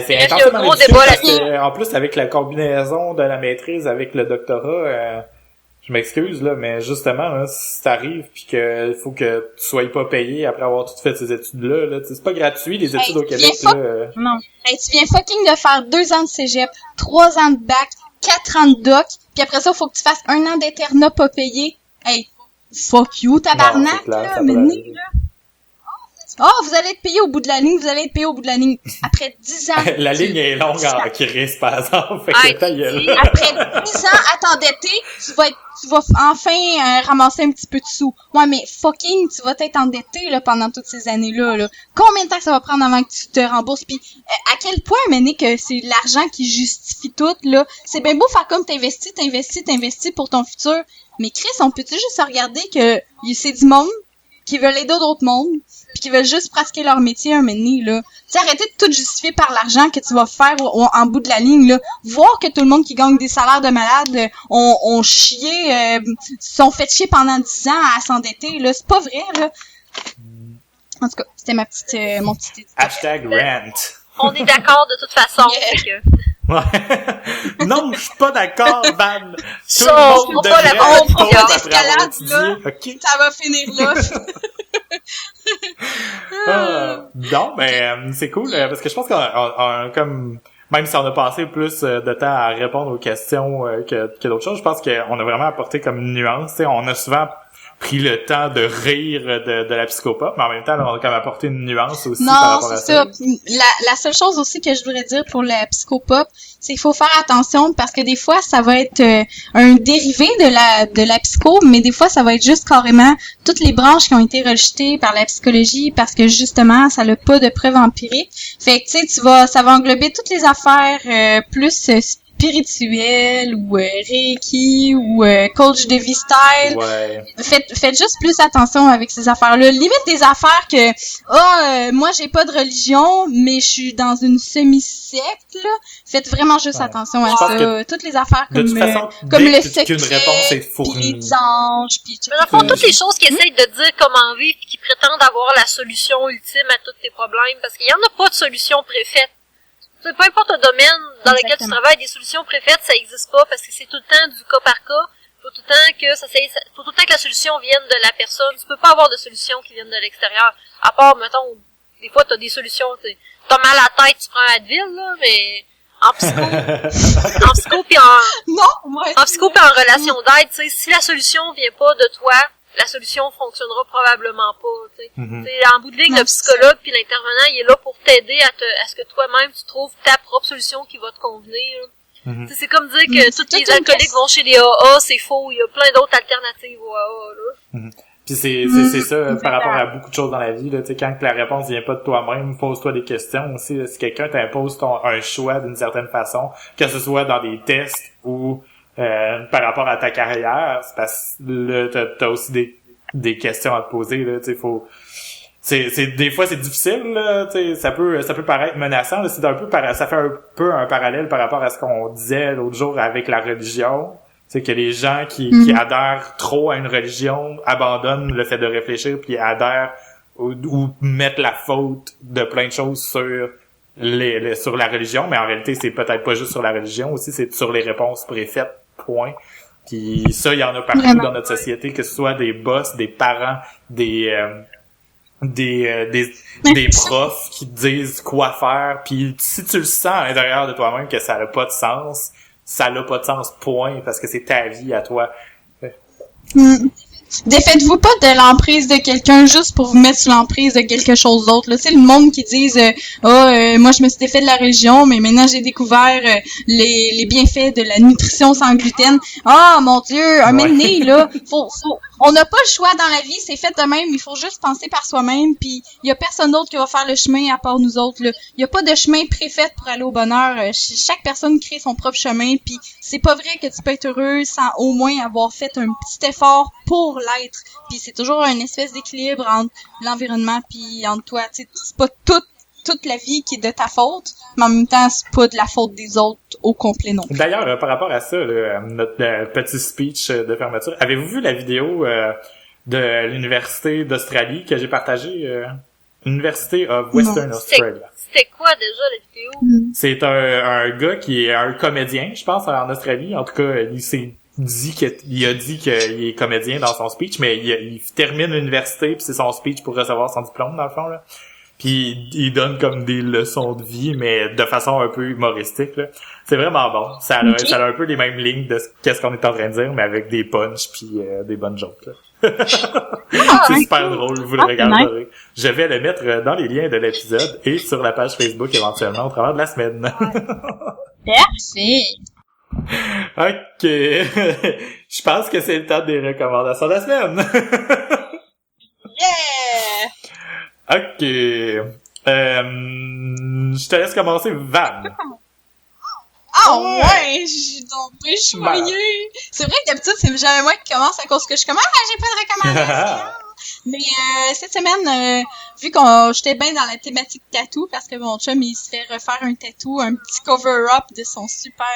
Speaker 2: C'est intensément un gros débat là-dessus. En plus, avec la combinaison de la maîtrise avec le doctorat, je m'excuse, là, mais justement, là, si t'arrives pis que faut que tu sois pas payé après avoir tout fait ces études-là, là, c'est pas gratuit, les études au Québec, là.
Speaker 3: Non. Tu viens fucking de faire 2 ans de cégep, 3 ans de bac, 4 ans de doc, pis après ça, faut que tu fasses 1 an d'internat pas payé. Hey, fuck you, tabarnak, là, mais là. Vous allez être payé au bout de la ligne, Après 10 ans.
Speaker 2: La ligne est longue en crise, par exemple. Fait que ta gueule.
Speaker 3: Après 10 ans à t'endetter, tu vas enfin ramasser un petit peu de sous. Ouais, mais fucking, tu vas t'être endetté, là, pendant toutes ces années-là, là. Combien de temps ça va prendre avant que tu te rembourses? Puis, à quel point, mener que c'est l'argent qui justifie tout, là. C'est bien beau faire comme t'investis pour ton futur. Mais Chris, on peut-tu juste regarder que c'est du monde qui veulent aider d'autres mondes, puis qui veulent juste pratiquer leur métier un moment donné, là. Tu sais, arrêtez de tout justifier par l'argent que tu vas faire en bout de la ligne, là. Voir que tout le monde qui gagne des salaires de malade ont chié, sont fait chier pendant 10 ans à s'endetter, là. C'est pas vrai, là. En tout cas, c'était mon petit éditeur.
Speaker 2: #rant.
Speaker 1: On est d'accord de toute façon, c'est que...
Speaker 2: Ouais. Non, je suis pas d'accord, Van. Tout
Speaker 3: le monde devrait d'escalade, là.
Speaker 2: Okay.
Speaker 3: Ça va finir là.
Speaker 2: Non, mais c'est cool, parce que je pense qu'on comme même si on a passé plus de temps à répondre aux questions que d'autres choses, je pense qu'on a vraiment apporté comme une nuance. T'sais, on a souvent pris le temps de rire de la psychopop, mais en même temps, on a quand même apporté une nuance aussi par rapport à ça.
Speaker 3: La seule chose aussi que je voudrais dire pour la psychopop, c'est qu'il faut faire attention parce que des fois, ça va être un dérivé de la psycho, mais des fois, ça va être juste carrément toutes les branches qui ont été rejetées par la psychologie parce que justement, ça n'a pas de preuves empiriques. Fait que, tu sais, ça va englober toutes les affaires plus spirituel ou Reiki ou coach de vie style.
Speaker 2: Ouais.
Speaker 3: Faites juste plus attention avec ces affaires-là. Limite des affaires que moi j'ai pas de religion, mais je suis dans une semi-secte là. Faites vraiment juste attention à ça. Toutes les affaires comme le secret,
Speaker 2: qu'une réponse est fournie.
Speaker 3: Les anges, puis
Speaker 1: dans le fond, toutes les choses qui essayent de dire comment vivre puis qui prétendent avoir la solution ultime à tous tes problèmes, parce qu'il y en a pas de solution préfaite. peu importe le domaine dans lequel tu travailles, des solutions préfaites, ça existe pas parce que c'est tout le temps du cas par cas. Faut tout le temps que la solution vienne de la personne. Tu peux pas avoir de solution qui vienne de l'extérieur. À part, mettons, des fois t'as des solutions, t'as mal à la tête, tu prends un Advil, là, mais en psycho pis en relation d'aide, tu sais, si la solution vient pas de toi, la solution fonctionnera probablement pas, tu sais. En bout de ligne, le psychologue puis l'intervenant, il est là pour t'aider à ce que toi-même tu trouves ta propre solution qui va te convenir. C'est comme dire que tous les alcooliques vont chez les AA, c'est faux, il y a plein d'autres alternatives aux AA, là.
Speaker 2: Puis c'est ça, par rapport à beaucoup de choses dans la vie, là, tu sais, quand la réponse vient pas de toi-même, pose-toi des questions aussi. Si quelqu'un t'impose un choix d'une certaine façon, que ce soit dans des tests ou par rapport à ta carrière, c'est parce que là, t'as aussi des questions à te poser, là, tu sais, des fois c'est difficile, là, tu sais, ça peut paraître menaçant, là, ça fait un peu un parallèle par rapport à ce qu'on disait l'autre jour avec la religion. C'est que les gens qui adhèrent trop à une religion abandonnent le fait de réfléchir puis adhèrent ou mettent la faute de plein de choses sur la religion, mais en réalité c'est peut-être pas juste sur la religion aussi, c'est sur les réponses préfaites, point. Puis ça, il y en a partout dans notre société, que ce soit des boss, des parents, des profs qui te disent quoi faire, puis si tu le sens à l'intérieur de toi-même que ça n'a pas de sens, ça n'a pas de sens, point, parce que c'est ta vie à toi.
Speaker 3: Défaites-vous pas de l'emprise de quelqu'un juste pour vous mettre sous l'emprise de quelque chose d'autre. Là, tu sais, le monde qui disent moi je me suis défait de la religion, mais maintenant j'ai découvert les bienfaits de la nutrition sans gluten. Ah mon Dieu, un moment donné, là, on n'a pas le choix dans la vie, c'est fait de même, il faut juste penser par soi-même, puis il y a personne d'autre qui va faire le chemin à part nous autres. Il y a pas de chemin préfet pour aller au bonheur. Chaque personne crée son propre chemin, puis c'est pas vrai que tu peux être heureux sans au moins avoir fait un petit effort pour l'être. Puis c'est toujours une espèce d'équilibre entre l'environnement puis entre toi. Tu sais, c'est pas toute la vie qui est de ta faute, mais en même temps, c'est pas de la faute des autres au complet non plus.
Speaker 2: D'ailleurs, par rapport à ça, notre petit speech de fermeture, avez-vous vu la vidéo de l'Université d'Australie que j'ai partagée? University of Western Australia.
Speaker 1: C'était quoi déjà la vidéo?
Speaker 2: C'est un gars qui est un comédien, je pense, en Australie. En tout cas, il a dit qu'il est comédien dans son speech, mais il termine l'université puis c'est son speech pour recevoir son diplôme dans le fond là. Puis il donne comme des leçons de vie, mais de façon un peu humoristique là. C'est vraiment bon. Ça a un peu les mêmes lignes de qu'est-ce qu'on est en train de dire, mais avec des punchs puis des bonnes jokes là. C'est super drôle, vous le regarderez. Je vais le mettre dans les liens de l'épisode et sur la page Facebook éventuellement au travers de la semaine.
Speaker 3: Merci.
Speaker 2: Ok. Je pense que c'est le temps des recommandations de la semaine.
Speaker 3: Yeah!
Speaker 2: Ok. Je te laisse commencer, Van.
Speaker 3: Ouais, j'ai tombé choyé. C'est vrai que d'habitude, c'est jamais moi qui commence à cause que je commence. J'ai pas de recommandation. Mais cette semaine, vu que j'étais bien dans la thématique tatou, parce que mon chum, il se fait refaire un tatou, un petit cover-up de son super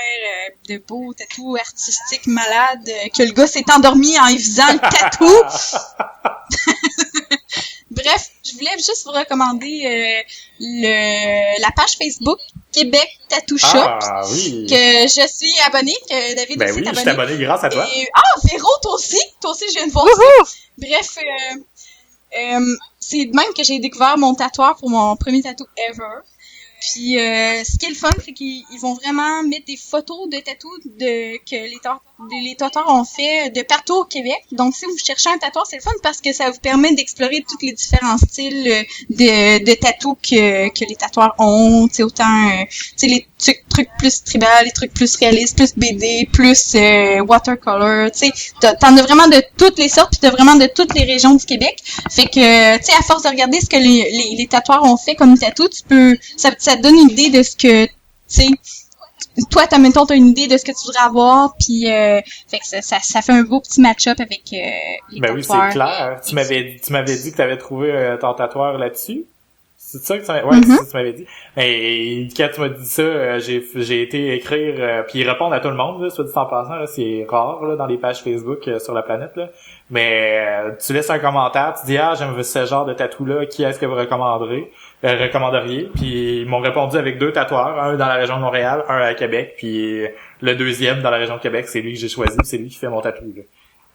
Speaker 3: de beau tatou artistique malade, que le gars s'est endormi en y faisant le tatou. Bref, je voulais juste vous recommander la page Facebook Québec Tattoo Shop,
Speaker 2: oui.
Speaker 3: que je suis abonnée, que David aussi est abonné.
Speaker 2: Je suis abonné grâce à toi.
Speaker 3: Véro, toi aussi, je viens de voir ça. Bref, c'est de même que j'ai découvert mon tatoueur pour mon premier tatou ever. Puis ce qui est le fun, c'est qu'ils vont vraiment mettre des photos de tatous que les tatoueurs ont fait de partout au Québec. Donc si vous cherchez un tatoueur, c'est le fun parce que ça vous permet d'explorer tous les différents styles de tatous que les tatoueurs ont. Tu sais, autant les trucs plus tribal, les trucs plus réalistes, plus BD, plus watercolor. Tu sais, t'en as vraiment de toutes les sortes, puis t'as vraiment de toutes les régions du Québec. Fait que tu sais, à force de regarder ce que les tatoueurs ont fait comme tatou, tu peux ça te donne une idée de ce que, tu sais, toi, t'as une idée de ce que tu voudrais avoir, puis fait que ça fait un beau petit match-up avec les tatoueurs.
Speaker 2: Oui, c'est clair. Tu m'avais dit que t'avais trouvé ton tatoueur là-dessus. C'est ça que tu m'avais, ouais, c'est ça que tu m'avais dit. Et quand tu m'as dit ça, j'ai été écrire puis répondre à tout le monde, là, soit dit en passant, là, c'est rare là, dans les pages Facebook sur la planète, là. Mais tu laisses un commentaire, tu dis j'aime ce genre de tatou-là, qui est-ce que vous recommanderiez? Puis ils m'ont répondu avec 2 tatoueurs, un dans la région de Montréal, un à Québec, puis le deuxième dans la région de Québec, c'est lui que j'ai choisi, c'est lui qui fait mon tatou là.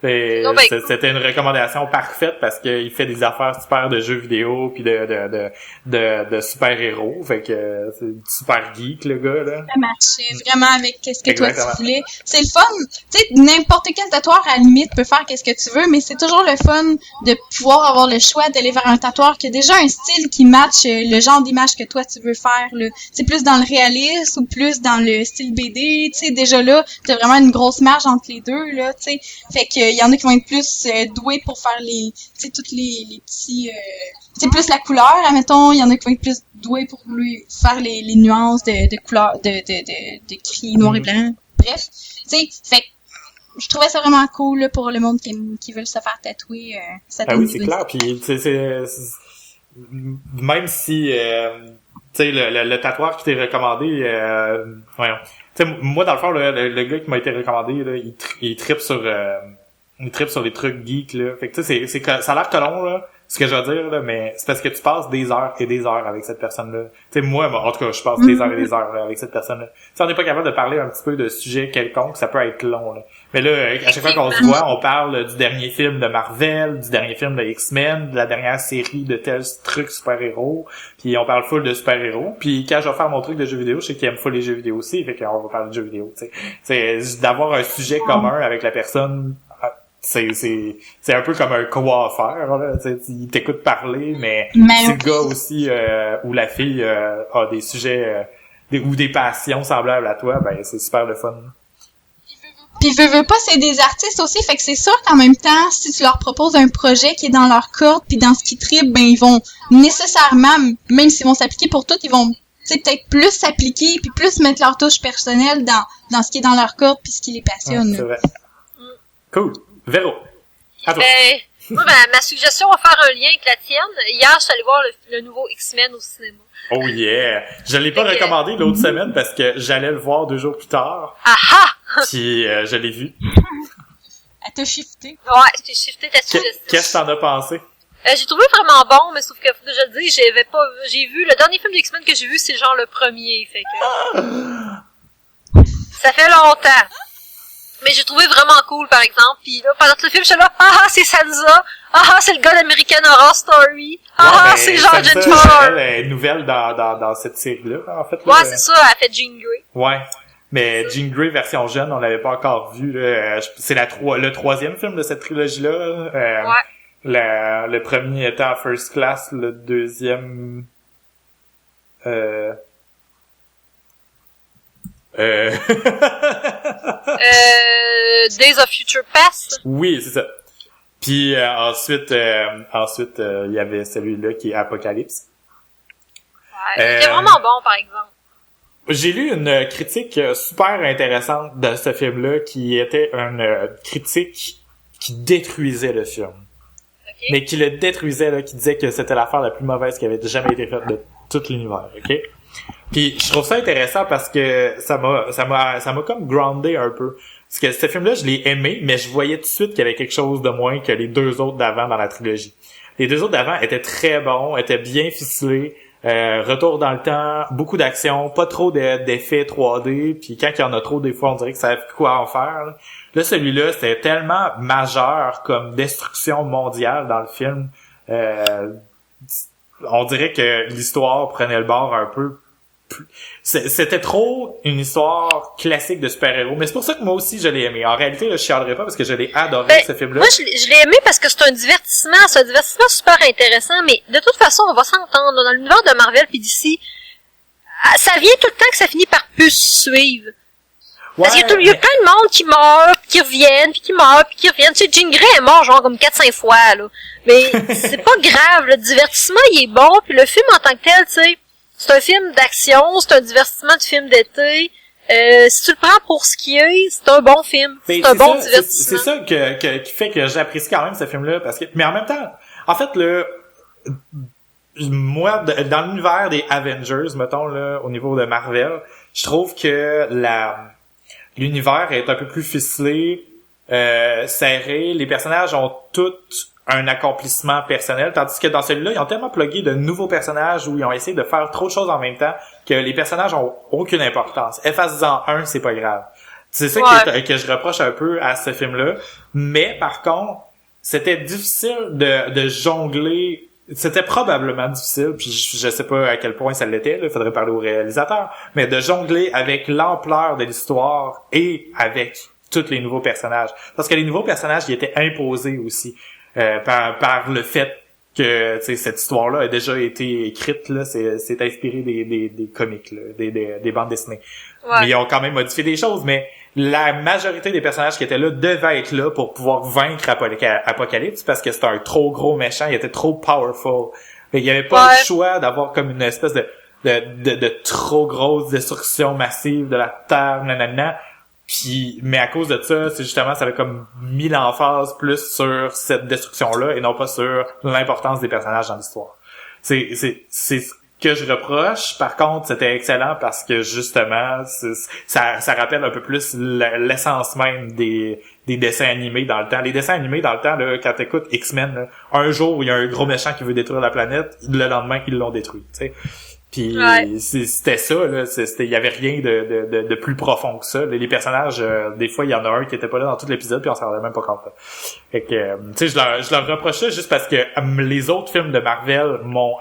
Speaker 2: C'était une recommandation parfaite parce qu'il fait des affaires super de jeux vidéo puis de super-héros. Fait que c'est super geek, le gars, là.
Speaker 3: Ça marchait vraiment avec qu'est-ce que toi tu voulais. C'est le fun. Tu sais, n'importe quel tatoueur, à la limite, peut faire qu'est-ce que tu veux, mais c'est toujours le fun de pouvoir avoir le choix d'aller vers un tatoueur qui a déjà un style qui matche le genre d'image que toi tu veux faire, là. C'est plus dans le réalisme ou plus dans le style BD, tu sais, déjà là, t'as vraiment une grosse marge entre les deux, là, tu sais. Fait que il y en a qui vont être plus doués pour faire les, tu sais, toutes les petits, c'est plus la couleur, admettons. Il y en a qui vont être plus doués pour lui faire les nuances de couleur, de gris, noir et blanc. Bref, tu sais, fait que je trouvais ça vraiment cool là, pour le monde qui veut se faire tatouer.
Speaker 2: Oui, c'est clair. Puis c'est même si tu sais le tatoueur qui t'est recommandé, voyons. Tu sais, moi dans le fond le gars qui m'a été recommandé là, il trippe sur les trucs geeks là. Fait que tu sais ça a l'air long là, ce que je veux dire là, mais c'est parce que tu passes des heures et des heures avec cette personne-là. Tu sais moi en tout cas, je passe des heures et des heures là, avec cette personne-là. Si on n'est pas capable de parler un petit peu de sujet quelconque, ça peut être long là. Mais là à chaque fois qu'on se voit, on parle du dernier film de Marvel, du dernier film de X-Men, de la dernière série de tels trucs super-héros, puis on parle full de super-héros. Puis quand je vais faire mon truc de jeux vidéo, je sais qu'il aime full les jeux vidéo aussi, fait qu'on va parler de jeux vidéo, tu sais. C'est d'avoir un sujet commun avec la personne. C'est un peu comme un coiffeur là, tu sais, il t'écoute parler, mais si le gars aussi ou la fille a des sujets ou des passions semblables à toi, ben c'est super le fun.
Speaker 3: Puis veux pas, c'est des artistes aussi, fait que c'est sûr qu'en même temps, si tu leur proposes un projet qui est dans leur corde puis dans ce qu'ils trippent, ben ils vont nécessairement, même s'ils vont s'appliquer pour tout, ils vont peut-être plus s'appliquer puis plus mettre leur touche personnelle dans ce qui est dans leur corde puis ce qui les passionne.
Speaker 2: Ouais, c'est vrai. Cool. Véro, à toi.
Speaker 1: Moi, ma suggestion va faire un lien avec la tienne. Hier, je suis allée voir le nouveau X-Men au cinéma.
Speaker 2: Oh yeah! Je l'ai pas recommandé l'autre semaine parce que j'allais le voir 2 jours plus tard.
Speaker 1: Aha!
Speaker 2: Puis je l'ai vu.
Speaker 3: Elle t'a shifté.
Speaker 1: Ouais, j'ai shifté ta suggestion.
Speaker 2: Qu'est-ce que t'en as pensé?
Speaker 1: J'ai trouvé vraiment bon, mais sauf que faut déjà le dire, j'ai vu, le dernier film d'X-Men que j'ai vu, c'est genre le premier, fait que... Ça fait longtemps. Mais j'ai trouvé vraiment cool, par exemple. Puis là, pendant tout le film, j'étais là, c'est Sansa. C'est le gars d'American Horror Story. C'est genre Jen Ford.
Speaker 2: Elle est nouvelle dans cette série-là, en fait.
Speaker 1: Ouais, c'est ça, elle fait Jean Grey.
Speaker 2: Ouais. Mais Jean Grey version jeune, on l'avait pas encore vu, là. C'est le 3e film de cette trilogie-là.
Speaker 1: Ouais.
Speaker 2: Le premier étant First Class, le deuxième...
Speaker 1: Days of Future Past.
Speaker 2: Oui, c'est ça. Puis ensuite, il y avait celui-là qui est Apocalypse.
Speaker 1: Ouais, c'était vraiment bon, par exemple.
Speaker 2: J'ai lu une critique super intéressante de ce film-là, qui était une critique qui détruisait le film.
Speaker 1: Okay.
Speaker 2: Mais qui le détruisait, là, qui disait que c'était l'affaire la plus mauvaise qui avait jamais été faite de tout l'univers, ok? Puis je trouve ça intéressant parce que ça m'a comme groundé un peu. Parce que ce film-là, je l'ai aimé, mais je voyais tout de suite qu'il y avait quelque chose de moins que les 2 autres d'avant dans la trilogie. Les 2 autres d'avant étaient très bons, étaient bien ficelés, retour dans le temps, beaucoup d'action, pas trop d'effets 3D, puis quand il y en a trop, des fois, on dirait que ça savait plus quoi en faire. Là, celui-là, c'était tellement majeur comme destruction mondiale dans le film. On dirait que l'histoire prenait le bord un peu. C'était trop une histoire classique de super-héros, mais c'est pour ça que moi aussi je l'ai aimé. En réalité, là, je chialerais pas parce que je l'ai adoré, ce film-là.
Speaker 1: Moi, je l'ai aimé parce que c'est un divertissement super intéressant, mais de toute façon, on va s'entendre. Dans l'univers de Marvel pis d'ici, ça vient tout le temps que ça finit par plus suivre. Ouais, parce qu'il y a plein de monde qui meurt, pis qui reviennent, puis qui meurt, puis qui reviennent. Tu sais, Jean Grey est mort genre comme 4-5 fois, là. Mais c'est pas grave, le divertissement, il est bon, puis le film en tant que tel, tu sais, c'est un film d'action, c'est un divertissement de film d'été. Si tu le prends pour ce qui est, c'est un bon film. C'est un bon divertissement.
Speaker 2: C'est ça qui fait que j'apprécie quand même ce film-là, parce que, mais en même temps, en fait, moi, dans l'univers des Avengers, mettons, là, au niveau de Marvel, je trouve que l'univers est un peu plus ficelé, serré. Les personnages ont tous un accomplissement personnel, tandis que dans celui-là, ils ont tellement plugué de nouveaux personnages où ils ont essayé de faire trop de choses en même temps que les personnages ont aucune importance. Efface-en un, c'est pas grave. C'est ça que je reproche un peu à ce film-là. Mais, par contre, c'était difficile de jongler. C'était probablement difficile, puis je sais pas à quel point ça l'était, il faudrait parler au réalisateur, mais de jongler avec l'ampleur de l'histoire et avec tous les nouveaux personnages. Parce que les nouveaux personnages, ils étaient imposés aussi par le fait que cette histoire-là a déjà été écrite, là, c'est inspiré des comics, là, des bandes dessinées. Ouais. Mais ils ont quand même modifié des choses, mais la majorité des personnages qui étaient là devaient être là pour pouvoir vaincre Apocalypse parce que c'était un trop gros méchant, il était trop powerful. Il y avait pas le choix d'avoir comme une espèce de trop grosse destruction massive de la Terre, nanana. Mais à cause de ça, c'est justement, ça avait comme mis l'emphase plus sur cette destruction-là et non pas sur l'importance des personnages dans l'histoire. C'est ce que je reproche. Par contre, c'était excellent parce que justement, ça rappelle un peu plus l'essence même des dessins animés dans le temps. Les dessins animés dans le temps, là, quand t'écoutes X-Men, là, un jour, il y a un gros méchant qui veut détruire la planète, le lendemain, ils l'ont détruit, tu sais. Puis c'était ça, là, il y avait rien de plus profond que ça. Les personnages, des fois, il y en a un qui était pas là dans tout l'épisode, puis on s'en rendait même pas compte. Fait que, tu sais, je leur reprochais juste parce que les autres films de Marvel m'ont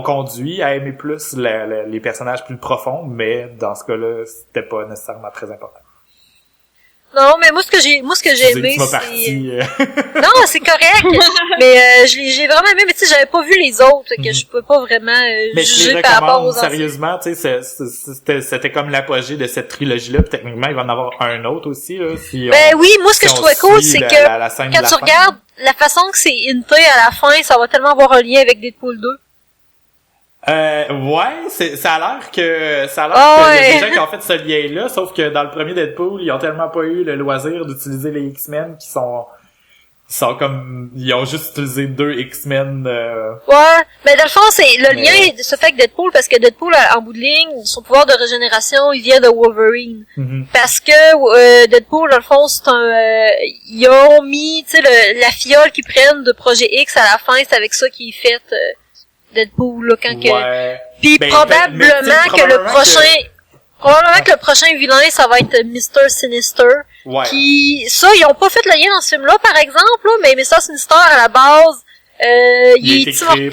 Speaker 2: conduit à aimer plus les personnages plus profonds, mais dans ce cas-là, c'était pas nécessairement très important.
Speaker 1: Non, mais moi ce que j'ai aimé, c'est non, c'est correct. Mais j'ai vraiment aimé, mais tu sais, j'avais pas vu les autres, que je peux pas vraiment juger par rapport aux anciens.
Speaker 2: Sérieusement, tu sais, c'était comme l'apogée de cette trilogie-là, puis techniquement, il va en avoir un autre aussi là,
Speaker 1: oui, moi ce que je trouvais cool, c'est que quand tu regardes la façon que c'est hinté à la fin, ça va tellement avoir un lien avec Deadpool 2.
Speaker 2: Ça a l'air qu'il y a des gens qui ont fait ce lien-là, sauf que dans le premier Deadpool, ils ont tellement pas eu le loisir d'utiliser les X-Men qui sont comme, ils ont juste utilisé 2 X-Men,
Speaker 1: Ouais, mais dans le fond, c'est, le lien se fait avec Deadpool parce que Deadpool, en bout de ligne, son pouvoir de régénération, il vient de Wolverine. Mm-hmm. Parce que, Deadpool, dans le fond, c'est ils ont mis, tu sais, la fiole qu'ils prennent de Projet X à la fin, c'est avec ça qu'ils fait, Deadpool, là, quand que... Puis probablement que le prochain vilain, ça va être Mr. Sinister. Ouais. Ça, ils ont pas fait le lien dans ce film-là, par exemple, là, mais Mr. Sinister, à la base, il est immortel.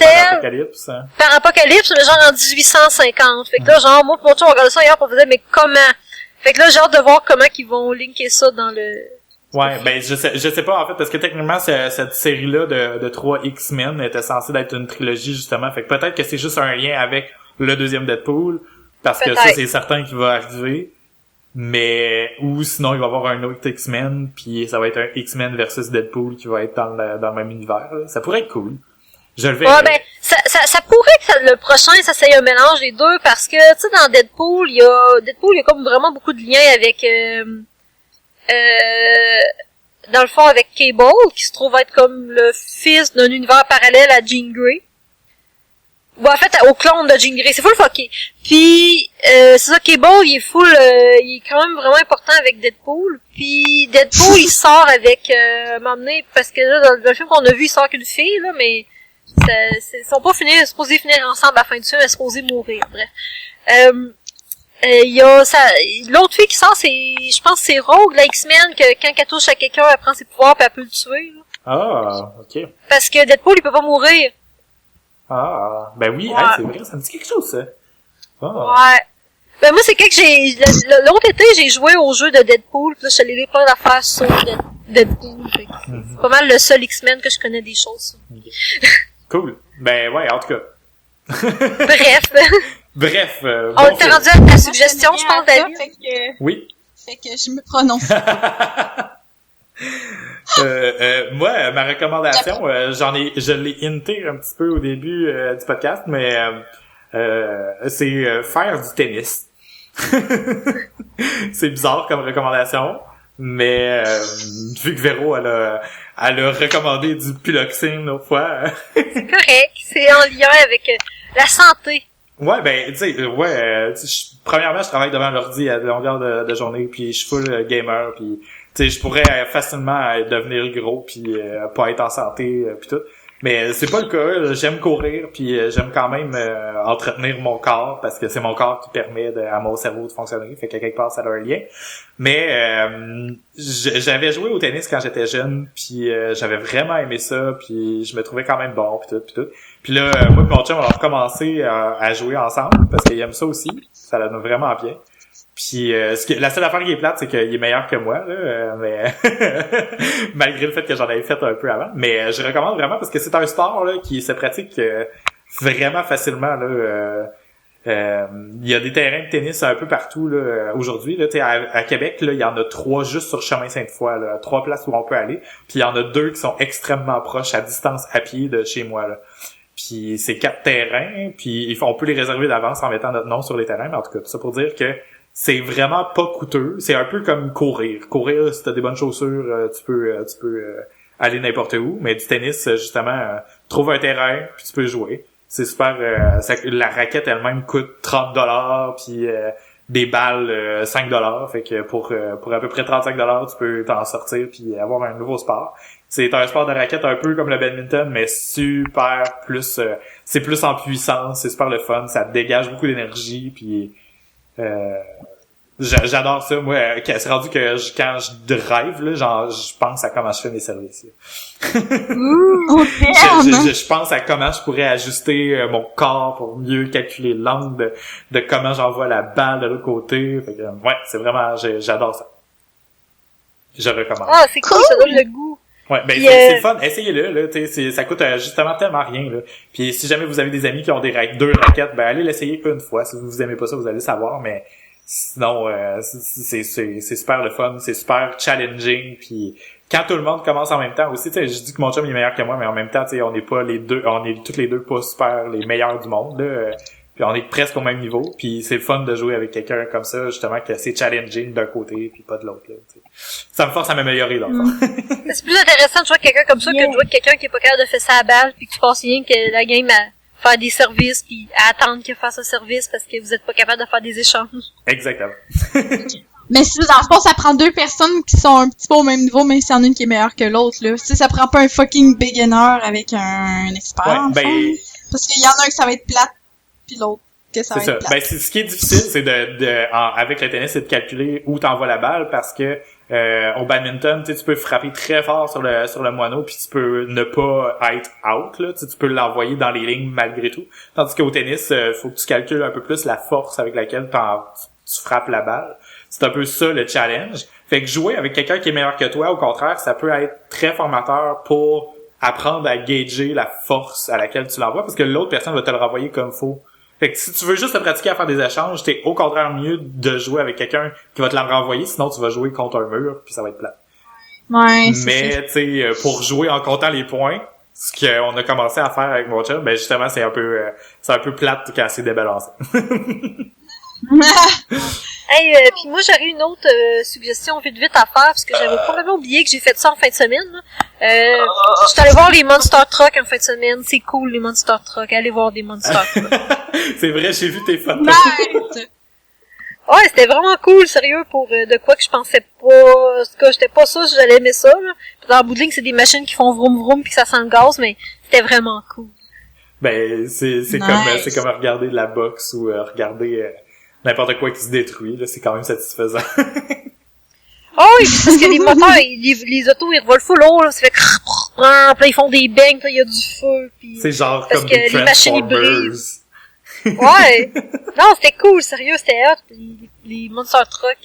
Speaker 1: Par Apocalypse, mais genre en 1850. Fait que là, genre, moi, pour on regardait ça hier, on faisait, mais comment? Fait que là, j'ai hâte de voir comment ils vont linker ça dans le...
Speaker 2: Ouais, ben je sais pas en fait parce que techniquement cette série-là de 3 X-Men était censée être une trilogie justement, fait que peut-être que c'est juste un lien avec le deuxième Deadpool parce que ça c'est certain qu'il va arriver, mais ou sinon il va y avoir un autre X-Men puis ça va être un X-Men versus Deadpool qui va être dans le même univers, là. Ça pourrait être cool. Je le verrai.
Speaker 1: Ouais, ben ça pourrait que le prochain ça soit un mélange des deux parce que tu sais dans Deadpool, il y a comme vraiment beaucoup de liens avec dans le fond avec Cable, qui se trouve être comme le fils d'un univers parallèle à Jean Grey. Ou en fait, au clone de Jean Grey. C'est full fucké. Puis, c'est ça, Cable, il est quand même vraiment important avec Deadpool. Puis, Deadpool, il sort avec, m'emmener, parce que là, dans le film qu'on a vu, il sort qu'une fille, là, mais, ils sont pas supposés finir ensemble à la fin du film, ils sont supposés mourir, bref. Il y a l'autre fille qui sort, je pense c'est Rogue, la X-Men, que quand elle touche à quelqu'un, elle prend ses pouvoirs pis elle peut le tuer, là.
Speaker 2: Ah, ok.
Speaker 1: Parce que Deadpool, il peut pas mourir.
Speaker 2: Ah, ben oui,
Speaker 1: ouais.
Speaker 2: Hey, c'est vrai, ça me dit quelque chose, ça. Ah.
Speaker 1: Ouais. Ben moi, c'est que l'autre été, j'ai joué au jeu de Deadpool, pis là, je suis allé lire plein d'affaires sur Deadpool. C'est pas mal le seul X-Men que je connais des choses. Okay.
Speaker 2: Cool. Ben ouais, en tout cas.
Speaker 1: Bref,
Speaker 2: bon
Speaker 1: on était rendu à ta suggestion, je pense, David.
Speaker 2: Oui.
Speaker 3: Fait que je me prononce.
Speaker 2: Moi, ma recommandation, je l'ai hinté un petit peu au début du podcast, mais c'est faire du tennis. C'est bizarre comme recommandation, Mais vu que Véro, elle a recommandé du piloxine l'autre fois.
Speaker 1: C'est correct, c'est en lien avec la santé.
Speaker 2: Ouais, ben, tu sais, premièrement, je travaille devant l'ordi à longueur de journée, puis je suis full gamer, puis tu sais, je pourrais facilement devenir gros, puis pas être en santé, puis tout. Mais c'est pas le cas. J'aime courir, puis j'aime quand même entretenir mon corps, parce que c'est mon corps qui permet à mon cerveau de fonctionner, fait que quelque part ça a un lien. Mais j'avais joué au tennis quand j'étais jeune, puis j'avais vraiment aimé ça, puis je me trouvais quand même bon, puis tout. Puis là, moi et mon chum, on a recommencé à jouer ensemble, parce qu'il aime ça aussi. Ça l'a vraiment bien. Puis la seule affaire qui est plate, c'est qu'il est meilleur que moi, là, mais malgré le fait que j'en avais fait un peu avant. Mais je recommande vraiment parce que c'est un sport là qui se pratique vraiment facilement là. Il y a des terrains de tennis un peu partout là aujourd'hui là, à Québec là, il y en a 3 juste sur Chemin Sainte-Foy là, 3 places où on peut aller, puis il y en a 2 qui sont extrêmement proches à distance à pied de chez moi là. Puis c'est 4 terrains, puis on peut les réserver d'avance en mettant notre nom sur les terrains, mais en tout cas, tout ça pour dire que c'est vraiment pas coûteux. C'est un peu comme courir. Courir, si t'as des bonnes chaussures, tu peux aller n'importe où. Mais du tennis, justement, trouve un terrain, puis tu peux jouer. C'est super. La raquette elle-même coûte $30, puis des balles $5. Fait que pour à peu près $35, tu peux t'en sortir puis avoir un nouveau sport. C'est un sport de raquette un peu comme le badminton, mais super plus. C'est plus en puissance. C'est super le fun. Ça dégage beaucoup d'énergie, puis j'adore ça. Moi, c'est rendu que quand je drive là, genre je pense à comment je fais mes services. Je pense à comment je pourrais ajuster mon corps pour mieux calculer l'angle de comment j'envoie la balle de l'autre côté. Fait que, ouais, c'est vraiment j'adore ça. Je recommande.
Speaker 1: Ah, c'est cool, ça donne le goût.
Speaker 2: Ouais, ben c'est le fun, essayez-le là, ça coûte justement tellement rien là. Puis si jamais vous avez des amis qui ont 2 raquettes, ben allez l'essayer une fois. Si vous aimez pas ça, vous allez savoir, mais sinon c'est super le fun, c'est super challenging, puis quand tout le monde commence en même temps aussi, tu sais, je dis que mon chum il est meilleur que moi, mais en même temps, tu sais, on est toutes les deux pas super les meilleurs du monde là. Puis on est presque au même niveau, puis c'est le fun de jouer avec quelqu'un comme ça, justement, que c'est challenging d'un côté, puis pas de l'autre, là, t'sais. Ça me force à m'améliorer, dans le fond.
Speaker 1: C'est plus intéressant de jouer avec quelqu'un comme ça que de jouer avec quelqu'un qui est pas capable de faire sa balle, puis que tu passes rien que la game à faire des services, puis à attendre qu'il fasse un service parce que vous êtes pas capable de faire des échanges.
Speaker 2: Exactement.
Speaker 3: Mais si dans le fond, ça prend 2 personnes qui sont un petit peu au même niveau, même s'il y en a une qui est meilleure que l'autre, là. Si ça prend pas un fucking beginner avec un expert,
Speaker 2: ouais,
Speaker 3: parce qu'il y en a un que ça va être plate, puis l'autre que ça va être plate.
Speaker 2: Ben, ce qui est difficile, c'est avec le tennis, c'est de calculer où t'envoies la balle, parce que au badminton, tu peux frapper très fort sur le moineau, puis tu peux ne pas être out, là. Tu peux l'envoyer dans les lignes malgré tout. Tandis qu'au tennis, faut que tu calcules un peu plus la force avec laquelle tu frappes la balle. C'est un peu ça le challenge. Fait que jouer avec quelqu'un qui est meilleur que toi, au contraire, ça peut être très formateur pour apprendre à gager la force à laquelle tu l'envoies, parce que l'autre personne va te le renvoyer comme faut. Fait que si tu veux juste te pratiquer à faire des échanges, t'es au contraire mieux de jouer avec quelqu'un qui va te la renvoyer, sinon tu vas jouer contre un mur, puis ça va être plat.
Speaker 3: Ouais,
Speaker 2: mais tu sais, pour jouer en comptant les points, ce qu'on a commencé à faire avec mon chum, ben justement c'est un peu plate quand c'est débalancé.
Speaker 1: Hey, puis moi j'aurais une autre suggestion vite à faire parce que j'avais complètement oublié que j'ai fait ça en fin de semaine. Je suis allée voir les Monster Truck en fin de semaine. C'est cool les Monster Truck. Allez voir des Monster Truck.
Speaker 2: C'est vrai, j'ai vu tes photos.
Speaker 3: Nice.
Speaker 1: Ouais, c'était vraiment cool, sérieux, pour de quoi que je pensais pas. En tout cas, j'étais pas sûre si j'allais aimer ça. Là. Dans le bout de ligne, c'est des machines qui font vroom vroom puis que ça sent le gaz, mais c'était vraiment cool.
Speaker 2: Ben c'est nice. comme regarder de la boxe ou regarder n'importe quoi qui se détruit, là, c'est quand même satisfaisant.
Speaker 1: Oh oui, parce que les moteurs, les autos, ils revolent full haut, là, ça fait puis là, ils font des bangs, puis il y a du feu, puis
Speaker 2: c'est genre
Speaker 1: parce
Speaker 2: comme
Speaker 1: que
Speaker 2: des
Speaker 1: les machines, ils
Speaker 2: Transformers.
Speaker 1: brisent. Ouais. Non, c'était cool, sérieux, c'était hot, les Monster Truck,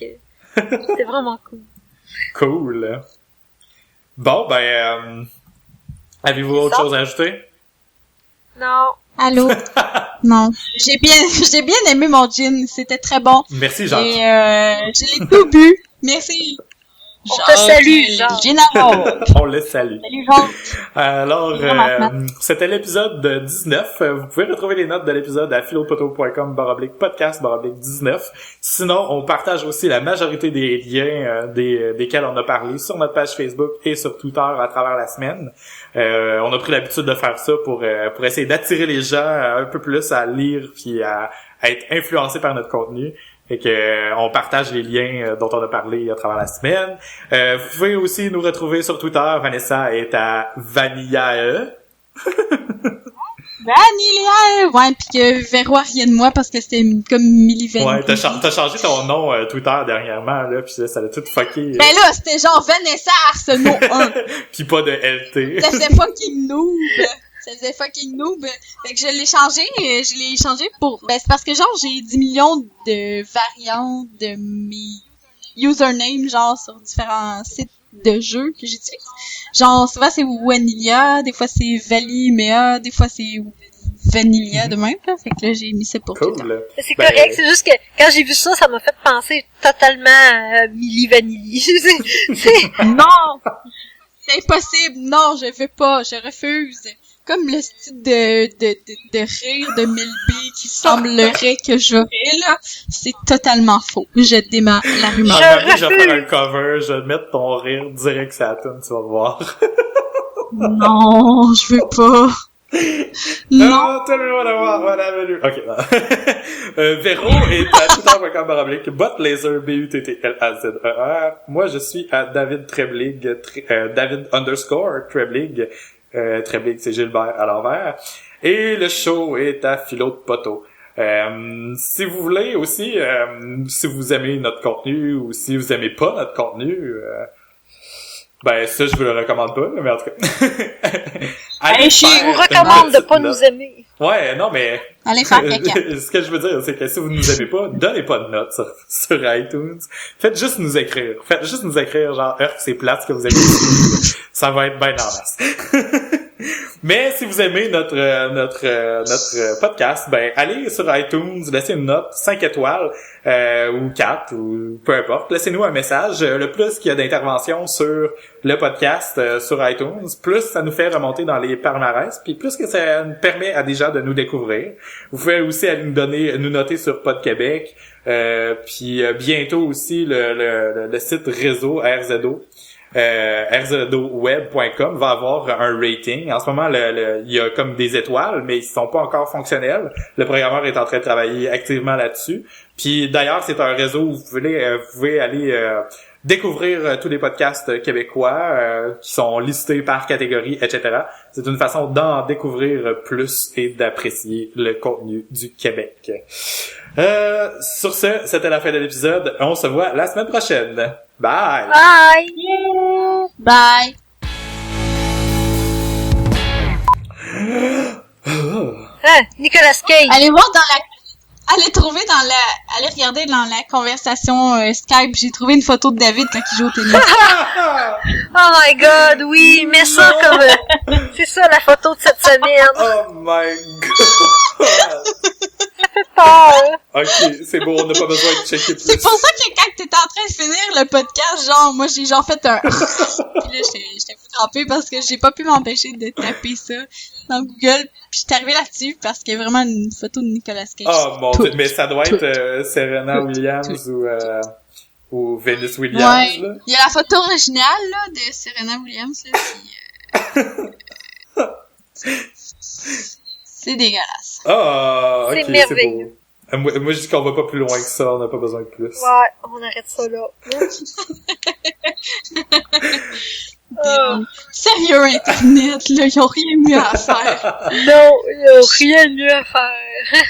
Speaker 1: c'était vraiment cool.
Speaker 2: Cool. Là. Bon, ben, avez-vous autre chose à ajouter?
Speaker 1: Non.
Speaker 3: Allô? Non. J'ai bien aimé mon gin. C'était très bon.
Speaker 2: Merci, Jacques.
Speaker 3: Et je l'ai tout bu. Merci.
Speaker 1: On te salue, Jacques.
Speaker 3: Général.
Speaker 2: On le salue.
Speaker 3: Salut, Jacques.
Speaker 2: Alors, c'était l'épisode 19. Vous pouvez retrouver les notes de l'épisode à philopoteau.com/podcast/19. Sinon, on partage aussi la majorité des liens desquels on a parlé sur notre page Facebook et sur Twitter à travers la semaine. On a pris l'habitude de faire ça pour essayer d'attirer les gens un peu plus à lire puis à être influencés par notre contenu. Fait que on partage les liens dont on a parlé à travers la semaine. Vous pouvez aussi nous retrouver sur Twitter. Vanessa est à Vanillae.
Speaker 3: Vanilla, ouais, pis que Véro a rien de moi parce que c'était comme Milli Vanilla.
Speaker 2: Ouais, t'as changé ton nom Twitter dernièrement, là, pis ça a tout fucké.
Speaker 3: Ben là, c'était genre Vanessa Arsenault 1.
Speaker 2: Pis pas de LT.
Speaker 3: Ça faisait fucking noob. Fait que je l'ai changé pour, ben c'est parce que genre j'ai 10 millions de variantes de mes usernames, genre sur différents sites de jeux que j'utilise. Genre, souvent c'est Vanilla, des fois c'est Valimea, des fois c'est Vanilla de même, là. Fait que là, j'ai mis ça pour tout le temps.
Speaker 1: C'est correct, c'est juste que quand j'ai vu ça, ça m'a fait penser totalement à Milli Vanilli.
Speaker 3: Non! C'est impossible! Non, je veux pas, je refuse. Comme le style de rire de Milby qui semblerait que j'aurais, là, c'est totalement faux. Je démarre la rumeur.
Speaker 2: Je vais faire un cover, je vais mettre ton rire direct sur la tune, tu vas voir.
Speaker 3: Non, je veux pas. Non.
Speaker 2: Tout le monde va voir, voilà, ok, non. Véro est à twitter.com/, botlaser, BUTTLAZER. Moi, je suis à David Treblig, David_Treblig. Treblig, c'est Gilbert à l'envers. Et le show est à Philo de Poteau. Si vous voulez aussi, si vous aimez notre contenu ou si vous aimez pas notre contenu, ben ça je vous le recommande pas, mais en tout cas.
Speaker 1: Je vous recommande de pas nous aimer.
Speaker 2: Ouais, non mais
Speaker 3: allez faire caca.
Speaker 2: Ce que je veux dire, c'est que si vous nous aimez pas, donnez pas de notes sur iTunes. Faites juste nous écrire. Genre c'est plate ce que vous aimez. Ça va être bien en masse. Mais si vous aimez notre podcast, ben allez sur iTunes, laissez une note 5 étoiles ou 4 ou peu importe. Laissez-nous un message. Le plus qu'il y a d'interventions sur le podcast sur iTunes, plus ça nous fait remonter dans les palmarès, puis plus que ça nous permet à des gens de nous découvrir. Vous pouvez aussi aller nous noter sur Pod Québec, puis bientôt aussi le site réseau RZO. rzodoweb.com va avoir un rating. En ce moment, il y a comme des étoiles, mais ils sont pas encore fonctionnels. Le programmeur est en train de travailler activement là-dessus. Puis d'ailleurs, c'est un réseau où vous pouvez aller découvrir tous les podcasts québécois qui sont listés par catégorie, etc. C'est une façon d'en découvrir plus et d'apprécier le contenu du Québec. Sur ce, c'était la fin de l'épisode. On se voit la semaine prochaine. Bye!
Speaker 1: Bye!
Speaker 3: Bye!
Speaker 1: Nicolas Cage!
Speaker 3: Allez regarder dans la conversation Skype, j'ai trouvé une photo de David quand il joue au tennis.
Speaker 1: Oh my god, oui, mets ça comme... c'est ça la photo de cette semaine.
Speaker 2: Oh my god!
Speaker 1: Ça fait peur.
Speaker 2: Ok, c'est bon, on n'a pas besoin de checker plus.
Speaker 3: C'est pour ça que quand t'étais en train de finir le podcast, genre, moi j'ai genre fait un... Puis là, j'étais frappée parce que j'ai pas pu m'empêcher de taper ça dans Google. Puis j'étais arrivée là-dessus parce qu'il y a vraiment une photo de Nicolas Cage.
Speaker 2: Oh mon dieu, mais ça doit être Serena Williams ou Venus Williams, là.
Speaker 3: Il y a la photo originale, là, de Serena Williams, là, puis... c'est dégueulasse.
Speaker 2: Ah, ok,
Speaker 1: c'est merveilleux.
Speaker 2: C'est beau. Moi, je dis qu'on va pas plus loin que ça, on n'a pas besoin de plus.
Speaker 1: Ouais, on arrête ça là.
Speaker 3: Sérieux, Internet, là, ils ont rien mieux à faire.
Speaker 1: Non, ils ont rien mieux à faire.